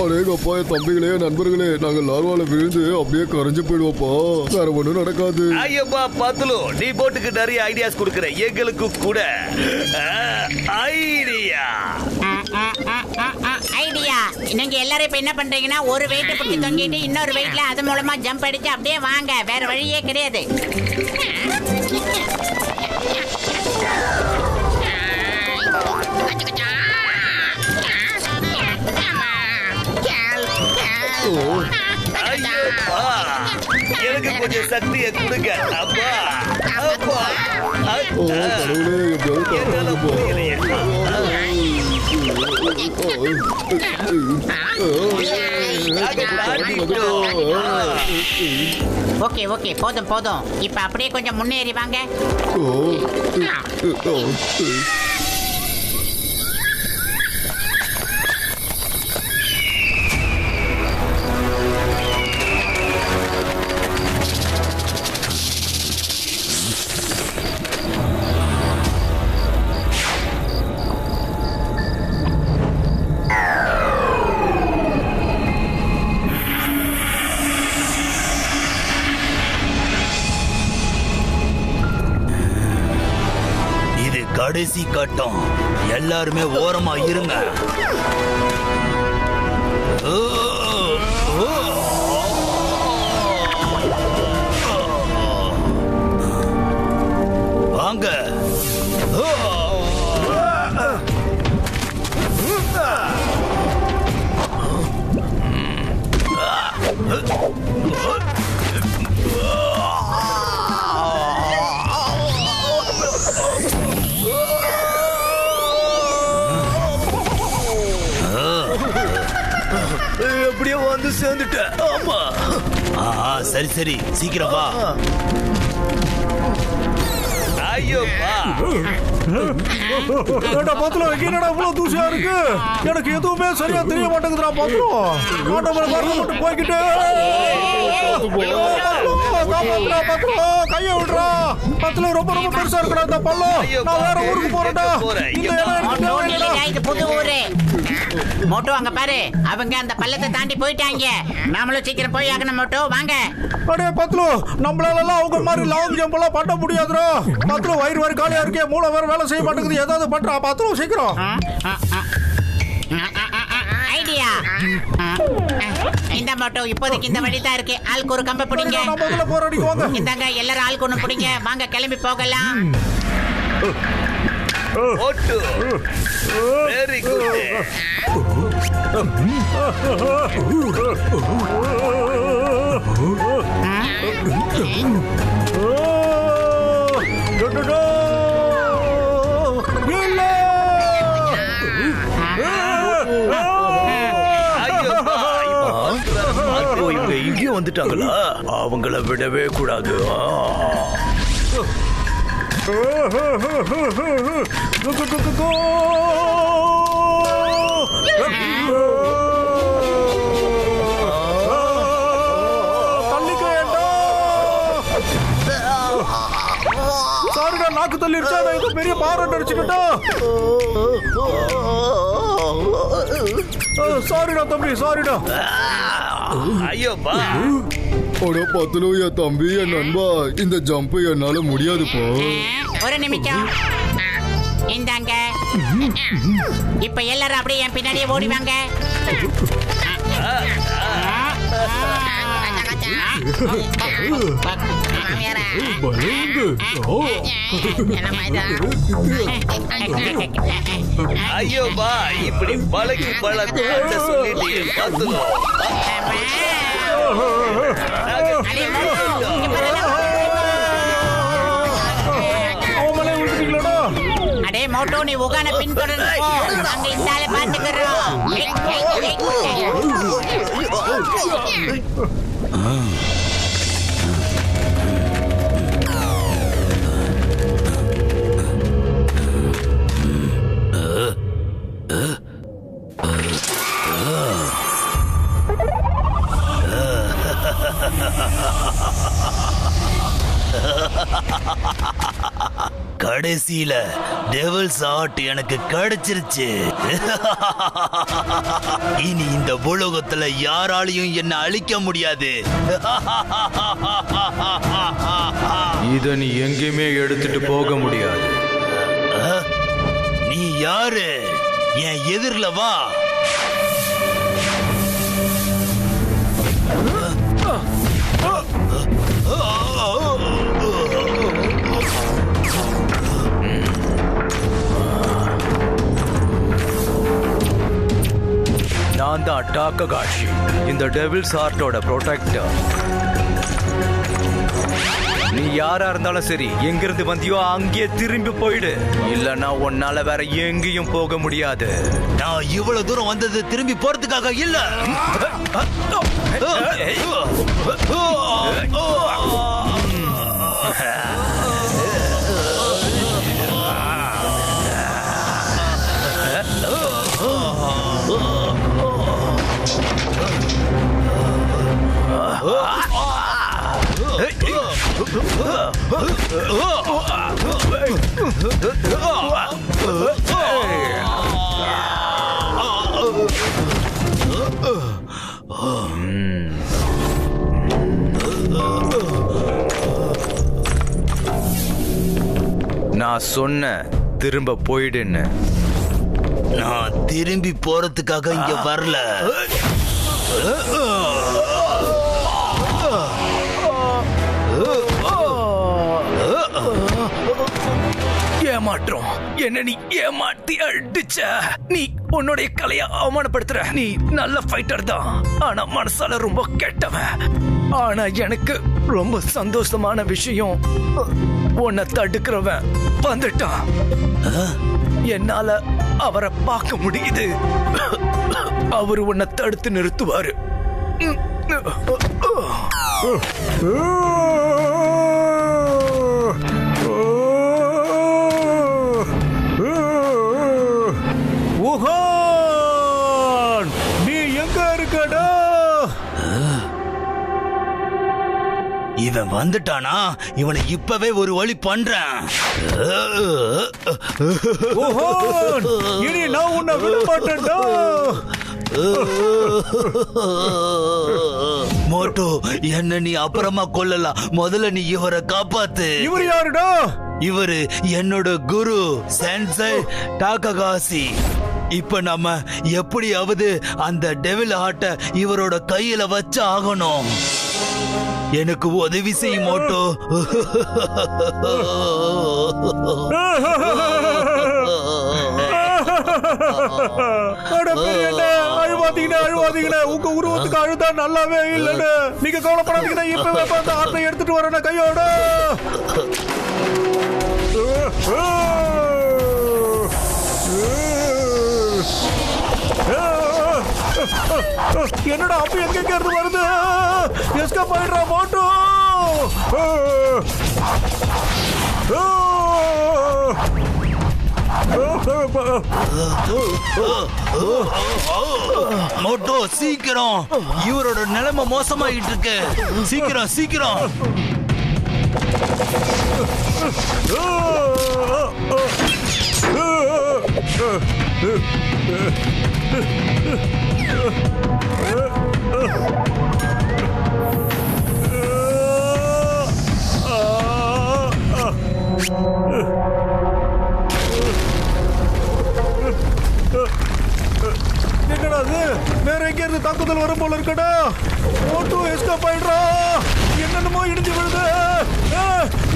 அடேங்கப்பா, என் தம்பிகளே, நண்பர்களே, நாங்கள் லார்வால விழுந்து அப்படியே கரைஞ்சு போயிடுவோப்பா. வேற ஒண்ணும் நடக்காது. ஐயோப்பா பத்துலு, நீ போட்டுக்கு நிறைய ஐடியாஸ் கொடுக்குற. எங்களுக்கு கூட ஐடியா ஐடியா. நீங்க எல்லாரும் இப்ப என்ன பண்றீங்கன்னா, ஒரு வெயிட் பிடிச்சி தொங்கிட்டு இன்னொரு வெயிட்ல அது மூலமா ஜம்ப் அடிச்சு அப்படியே வாங்க. வேற வழியே கிடையாது. ஐயோப்பா, எனக்கு கொஞ்சம் சக்தியை கொடுங்க. அப்பா அப்பா, ஓ கடவுளே, எப்படியாவது என்னால முடியலையே. ஓகே ஓகே, போதும் போதும். இப்ப அப்படியே கொஞ்சம் முன்னேறி வாங்க. கடைசி கட்டம். எல்லாருமே ஓரமா இருங்க. வாங்க. எப்படியோ வந்து சேர்ந்துட்டேன். ஆமா. சரி சரி, சீக்கிரம் வா. ஐயோப்பா, ஏடா பாத்துலாம், என்னடா இவ்வளவு தூசியா இருக்கு? எனக்கு எதுவுமே சரியா தெரிய மாட்டேங்குதுடா பாத்துலாம். ஆட்டோமேல வரட்டு போய்கிட்டு கைய விடுறா. பத்துல ரொம்ப ரொம்ப பெருசா இருக்குடா இந்த பள்ளம். நான் வேற ஊருக்கு போறேன்டா. இந்த இடம் எனக்கு தேவையில்லைடா. இது புது ஊரு. மோட்டோ அங்க பாரு, அவங்க அந்த பள்ளத்தை தாண்டி போயிட்டாங்க. நாமளும் சீக்கிரம் போய் ஆகணும் மோட்டோ, வாங்க. அடே பத்லு, நம்மளால எல்லாம் அவங்க மாதிரி லாங் ஜம்ப் எல்லாம் பண்ண முடியாதுடா. பத்லு, வயிறு வேற காலியா இருக்கே, மூளை வேற வேலை செய்ய மாட்டேங்குது. ஏதாவது பண்றா பத்லு, சீக்கிரம். ஐடியா. இந்த மோட்டோ, இப்போதைக்கு இந்த வழி தான் இருக்கு. ஆளுக்கு ஒரு கம்பை பிடிங்க. முதல்ல போராடிக்குவாங்க. இந்தாங்க, எல்லாரும் ஆளுக்கு ஒண்ணு பிடிங்க. வாங்க, கிளம்பி போகலாம். ஓட்டு. Very good. இவங்க இங்கேயும் வந்துட்டாங்களா? அவங்கள விடவே கூடாது. சாரிடா, நாக்கு தள்ளி பெரிய பாராட்டு அடிச்சுக்கிட்டோம். சாரிடா தம்பி, சாரிடா. ஐயோ பா. அட பத்துலு என் தம்பி என் நண்பா, இந்த ஜம்ப் என்னால முடியாதுப்பா. ஒரு நிமிஷம். இந்தாங்க. இப்ப எல்லாரும் அப்படியே என் பின்னாடியே ஓடிவாங்க. ஐயோ பா, இப்படி பழகி பழக்க சொல்லிட்டு பார்த்துக்கோ. அடே மோட்டோ, நீ உகான பின்தொடர்ந்து போ. அங்க இந்தால பாத்துக்கிறோம். கடைசியில டெவில்ஸ் ஆர்ட் எனக்கு கிடைச்சிருச்சு. இனி இந்த உலகத்துல யாராலையும் என்ன அழிக்க முடியாது. இத நீ எங்கேயுமே எடுத்துட்டு போக முடியாது. நீ யாரு? என் எதிரில வா. நான் தான் டாக்ககாஷி, இந்த டெவில்ஸ் ஆர்ட்டோட ப்ரொடெக்டர். நீ யாரா இருந்தாலும் சரி, எங்கிருந்து வந்தியோ அங்கேயே திரும்பி போயிடு. இல்லன்னா உன்னால வேற எங்கேயும் போக முடியாது. நான் இவ்வளவு தூரம் வந்தது திரும்பி போறதுக்காக இல்ல. நான் சொன்ன திரும்ப போயிடுன்னு. நான் திரும்பி போறதுக்காக இங்க வரல. ஏமாற்றம். என்ன நீ ஏமாத்தி அடிச்ச. நீ உன்னுடைய கலைய அவமானப்படுத்துற. நீ நல்ல ஃபைட்டர் தான், ஆனா மனசால ரொம்ப கெட்டவன். ஆனா எனக்கு ரொம்ப சந்தோஷமான விஷயம், உன்னை தடுக்கிறவன் வந்துட்டான். என்னால அவரை பார்க்க முடியுது. அவரு உன்னை தடுத்து நிறுத்துவாரு. உஹான், நீ எங்க இருக்கடா? இவன் வந்துட்டானா? இவனை இப்பவே ஒரு வழி பண்றேன். உஹான், இனி நான் உன்னை விட மாட்டேன்டா. மோட்டோ, என்ன நீ அப்புறமா கொல்லலாம். முதல்ல நீ இவரை காப்பாத்து. இவர் யாருடா? இவரு என்னோட குரு சென்சை டாக்ககாசி. இப்ப நம்ம எப்படியாவது அந்த டெவில் ஆட்ட இவரோட கையில வச்சு ஆகணும். எனக்கு உதவி செய் மோட்டோ. அழுவாதீங்கண்ணே, உங்க உருவத்துக்கு அழுதா நல்லாவே இல்லைன்னு. நீங்க கவலைப்படாதீங்கன்னா இப்பவே பார்த்து ஆட்டை எடுத்துட்டு வரேன் கையோட. என்னடா அப்ப எங்க இருந்து வருது? Escape ஆயிடுறா Moto. மோட்டோ சீக்கிரம், இவரோட நிலைமை மோசமாயிட்டு இருக்கு. சீக்கிரம் சீக்கிரம். என்னடா அது? வேற எங்க இருந்து தாக்குதல் வர போல இருக்கடா. மோட்டு எஸ்கேப் ஆயிடுறா. என்னென்னமோ இடிஞ்சு விழுது.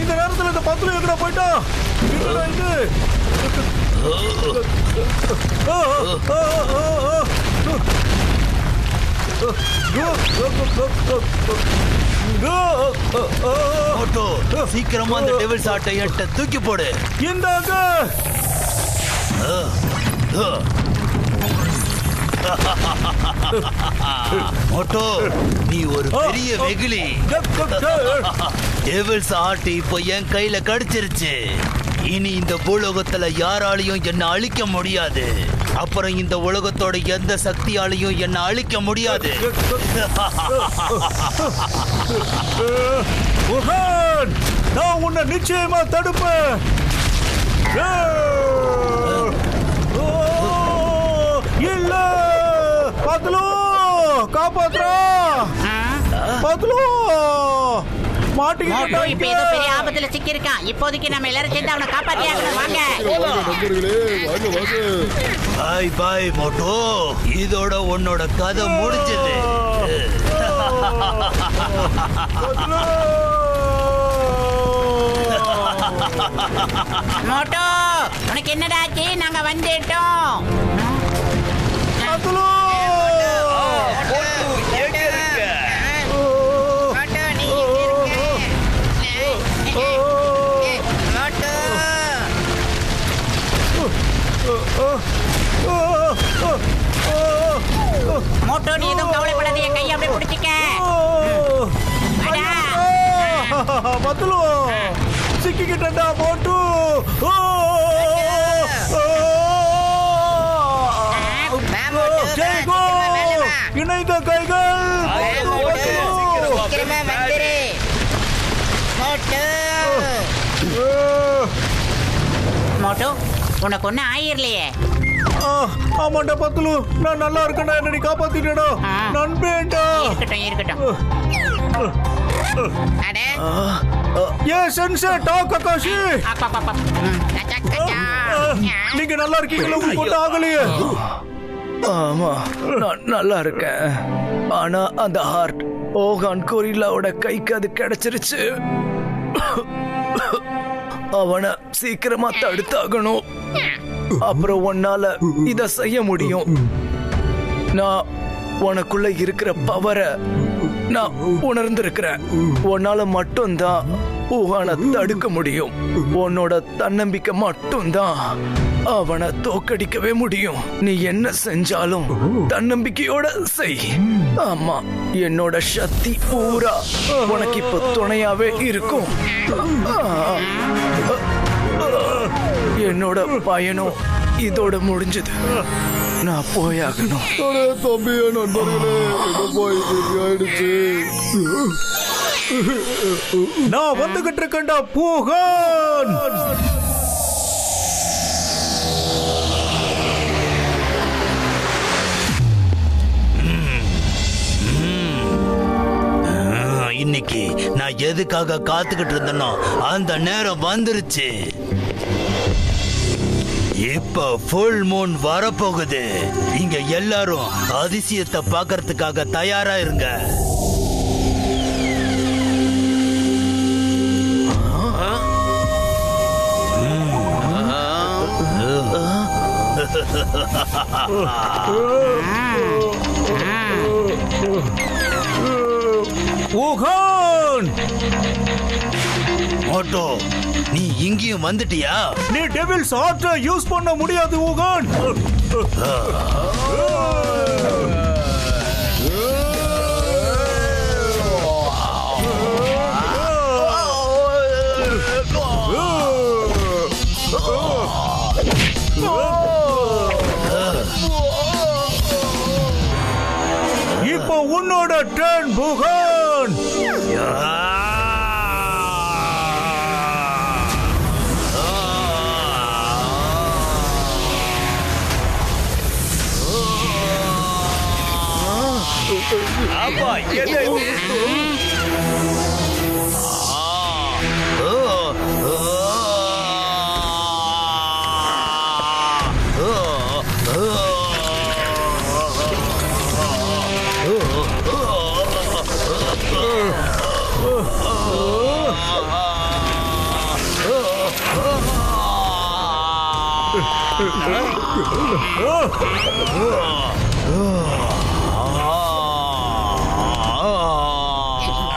இந்த நேரத்துல இந்த பத்துல எங்கடா போயிட்டா? என்னடா இது? மோட்டோ, சீக்கிரமா அந்த டெவில்ஸ் ஆட்டை எட்ட தூக்கி போடு. இந்தாங்க. மோட்டோ, நீ ஒரு பெரிய வெகுளி. டெவில்ஸ் ஆட்டு இப்போ என் கையில கடிச்சிருச்சு. இனி இந்த பூலோகத்துல யாராலையும் என்ன அழிக்க முடியாது. அப்புறம் இந்த உலகத்தோட எந்த சக்தியாலையும் என்ன அழிக்க முடியாது. நான் உன்னை நிச்சயமா தடுப்பேன். இல்ல பத்லு, காப்பாத்துறா. பத்லு மோட்டு இப்ப ஏதோ பெரிய ஆபத்துல சிக்கி இருக்கான். இப்போதைக்கு நம்ம எல்லாரும் சேர்ந்து அவனை காப்பாத்தி ஆகணும். வாங்க நண்பர்களே, வாங்க வாங்க. பாய் பாய் மோட்டோ, இதோட உன்னோட கதை முடிஞ்சது. மோட்டு, உனக்கு என்னடா ஆச்சு? நாங்க வந்துட்டோம். மோட்டோ, நீ எதுவும் கவலைப்படாத. என் கையை அப்படியே பிடிச்சிக்க. பத்லு சிக்கிக்கிட்டா. மோட்டு இணைந்த கைகள். மோட்டு, உனக்கு ஒன்னும் ஆயிரலையே. ஆமாண்டா பத்லு, நான் நல்லா இருக்கேன்டா. என்ன நீ காப்பாத்திட்டா நண்பேண்டா. இருக்கட்டும் இருக்கட்டும். ககாஷி, நீங்க நல்லா இருக்கீங்களா? உங்களுக்கு ஆகலையே? ஆமா, நான் நல்லா இருக்கேன். ஆனா அந்த ஹார்ட் ஓகான் கொரில்லாவோட கைக்கு அது கிடைச்சிருச்சு. அவனை சீக்கிரமா தடுத்தாகணும். அப்புறம் உன்னால இத செய்ய முடியும். நான் உனக்குள்ள இருக்கிற பவரை நான் உணர்ந்திருக்கிறேன். உன்னால மட்டும்தான் ஊகானை தடுக்க முடியும். உன்னோட தன்னம்பிக்கை மட்டும்தான் அவனை தோக்கடிக்கவே முடியும். நீ என்ன செஞ்சாலும் தன்னம்பிக்கையோட செய். ஆமா, என்னோட சக்தி பூரா உனக்கு இப்ப துணையாவே இருக்கும். என்னோட பயணம் இதோட முடிஞ்சது. நான் போயாகணும். தம்பி, நண்பர்களே, என்னப்பா இது ஆயிடுச்சு? நான் வந்துகிட்டு இருக்கேன்டா பூகான். இன்னைக்கு நான் எதுக்காக காத்துக்கிட்டு இருந்தேனோ அந்த நேரம் வந்துருச்சு. இப்ப ஃபுல் மூன் வரப்போகுது. இங்க எல்லாரும் அதிசயத்தை பார்க்கறதுக்காக தயாரா இருங்க. ஊகான், மோட்டோ, நீ இங்கேயும் வந்துட்டியா? நீ டெவில்ஸ் ஆர்ட்டை யூஸ் பண்ண முடியாது ஊகான். இப்போ உன்னோட டர்ன் பூகான். ஆமா என்ன இது?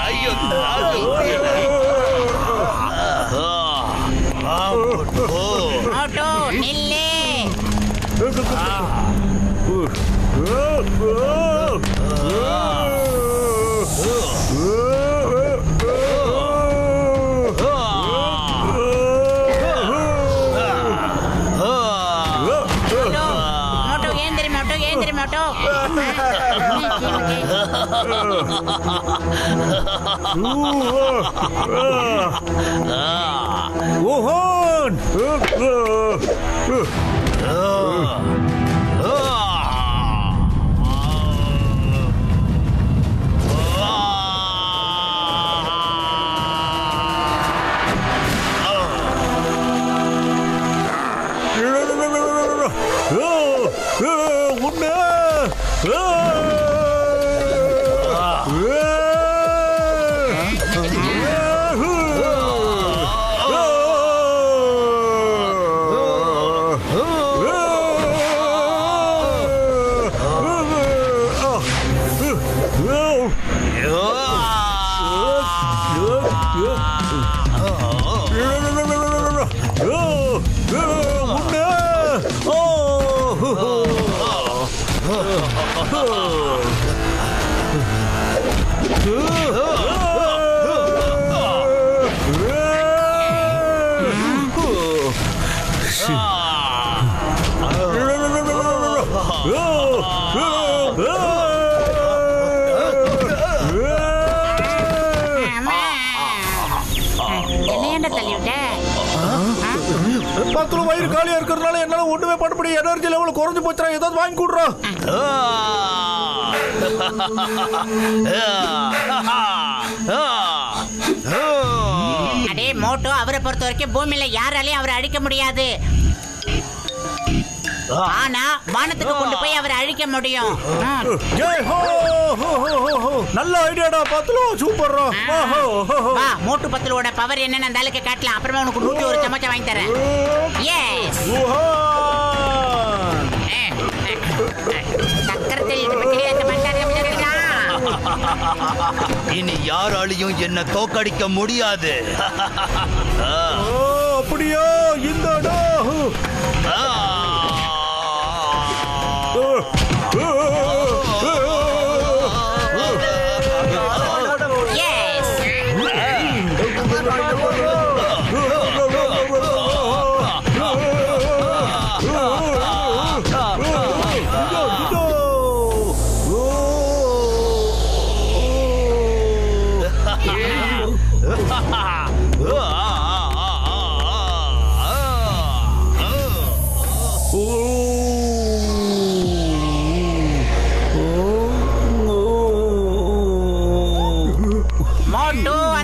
ஐயோ தாங்க முடியல. மோட்டோ நில்லு. மோட்டோ ஏந்திரி மோட்டோ ஏந்திரி மோட்டோ. ஓஹோன் உன்ன என்னையாண்ட தள்ளி விட்ட? பத்துல வயிறு காலியா இருக்கிறதுனால என்னால ஒண்ணுமே பண்ண முடியும். எனர்ஜி லெவல் குறைஞ்சு போச்சுடா. ஏதாவது வாங்கி கொடுறா. அடே மோட்டோ, அவரை பொறுத்த வரைக்கும் பூமியில யாராலையும் அவரை அழிக்க முடியாது. ஆனா வானத்துக்கு கொண்டு போய் அவரை அழிக்க முடியும். ஜெய் ஹோ ஹோ ஹோ ஹோ. நல்ல ஐடியாடா பத்துல. சூப்பர்ரா. வா மோட்டு பத்தலோட பவர் என்னன்னு அந்த ஆளுக்கு காட்டலாம். அப்புறமா உனக்கு 101 சமச்சா வாங்கி தரேன். எஸ். சக்கரத்தில் இனி யாராலையும் என்ன தோக்கடிக்க முடியாது. அப்படியா?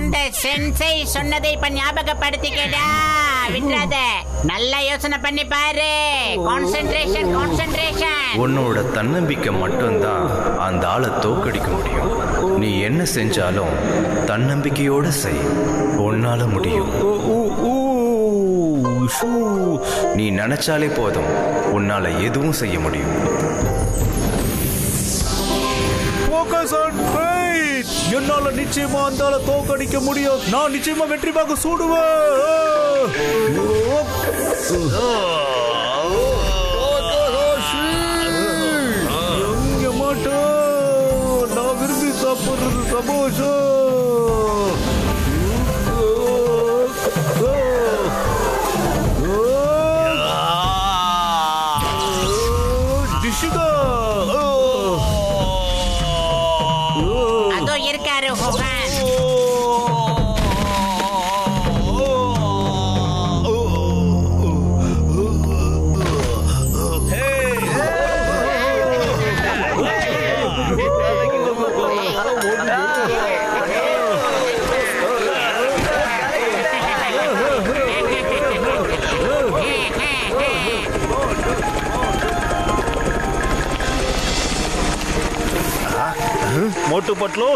இந்த சென்சை சொன்னதை இப்ப ஞாபகப்படுத்திக்கடா. விட்றாத. நல்ல யோசனை பண்ணி பாரு. Concentration concentration. உன்னோட தன்னம்பிக்கை மட்டும்தான் அந்த ஆளை தோக்கடிக்க முடியும். நீ என்ன செஞ்சாலும் தன்னம்பிக்கையோட செய். உன்னால முடியும். நீ நினைச்சாலே போதும், உன்னால எதுவும் செய்ய முடியும். என்னால நிச்சயமா அந்த ஆளை தோக்கடிக்க முடியும். நான் நிச்சயமா வெற்றிமாக சூடுவேன். எங்க மாட்டோம். நான் விரும்பி சாப்பிடுறது சமோசம். அதோ இருக்காரு ஹோகன். மோட்டு பட்லு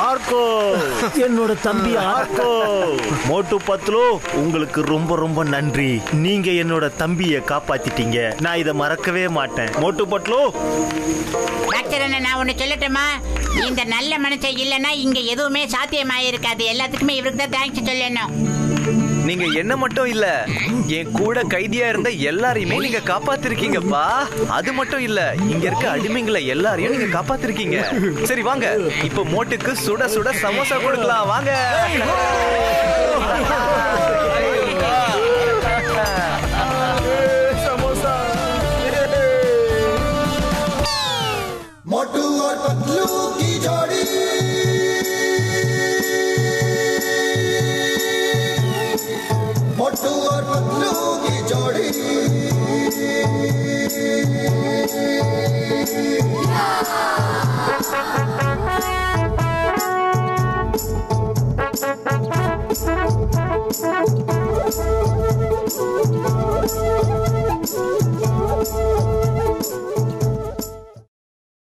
ஆர்கோ, என்னோட தம்பி ஆர்கோ. மோட்டு பத்லு, உங்களுக்கு ரொம்ப ரொம்ப நன்றி. நீங்க என்னோட தம்பியை காப்பாத்திட்டீங்க. நான் இதை மறக்கவே மாட்டேன். மோட்டு பட்லு, பக்தரண்ணா, நான் ஒண்ணு சொல்லட்டுமா? இந்த நல்ல மனுஷன் இல்லைன்னா இங்க எதுவுமே சாத்தியமாயிருக்காது. எல்லாத்துக்குமே இவருக்கு தான் தேங்க்ஸ் சொல்லணும். நீங்க என்ன மட்டும் இல்ல, என் கூட கைதியா இருந்த எல்லாரையுமே நீங்க காப்பாத்திருக்கீங்கப்பா. அது மட்டும் இல்ல, இங்க இருக்க அடிமைங்களை எல்லாரையும் நீங்க காப்பாத்திருக்கீங்க. சரி வாங்க, இப்ப மோட்டுக்கு சுட சுட சமோசா கொடுக்கலாம். வாங்க. मोटू और पतलू की जोड़ी मोटू और पतलू की जोड़ी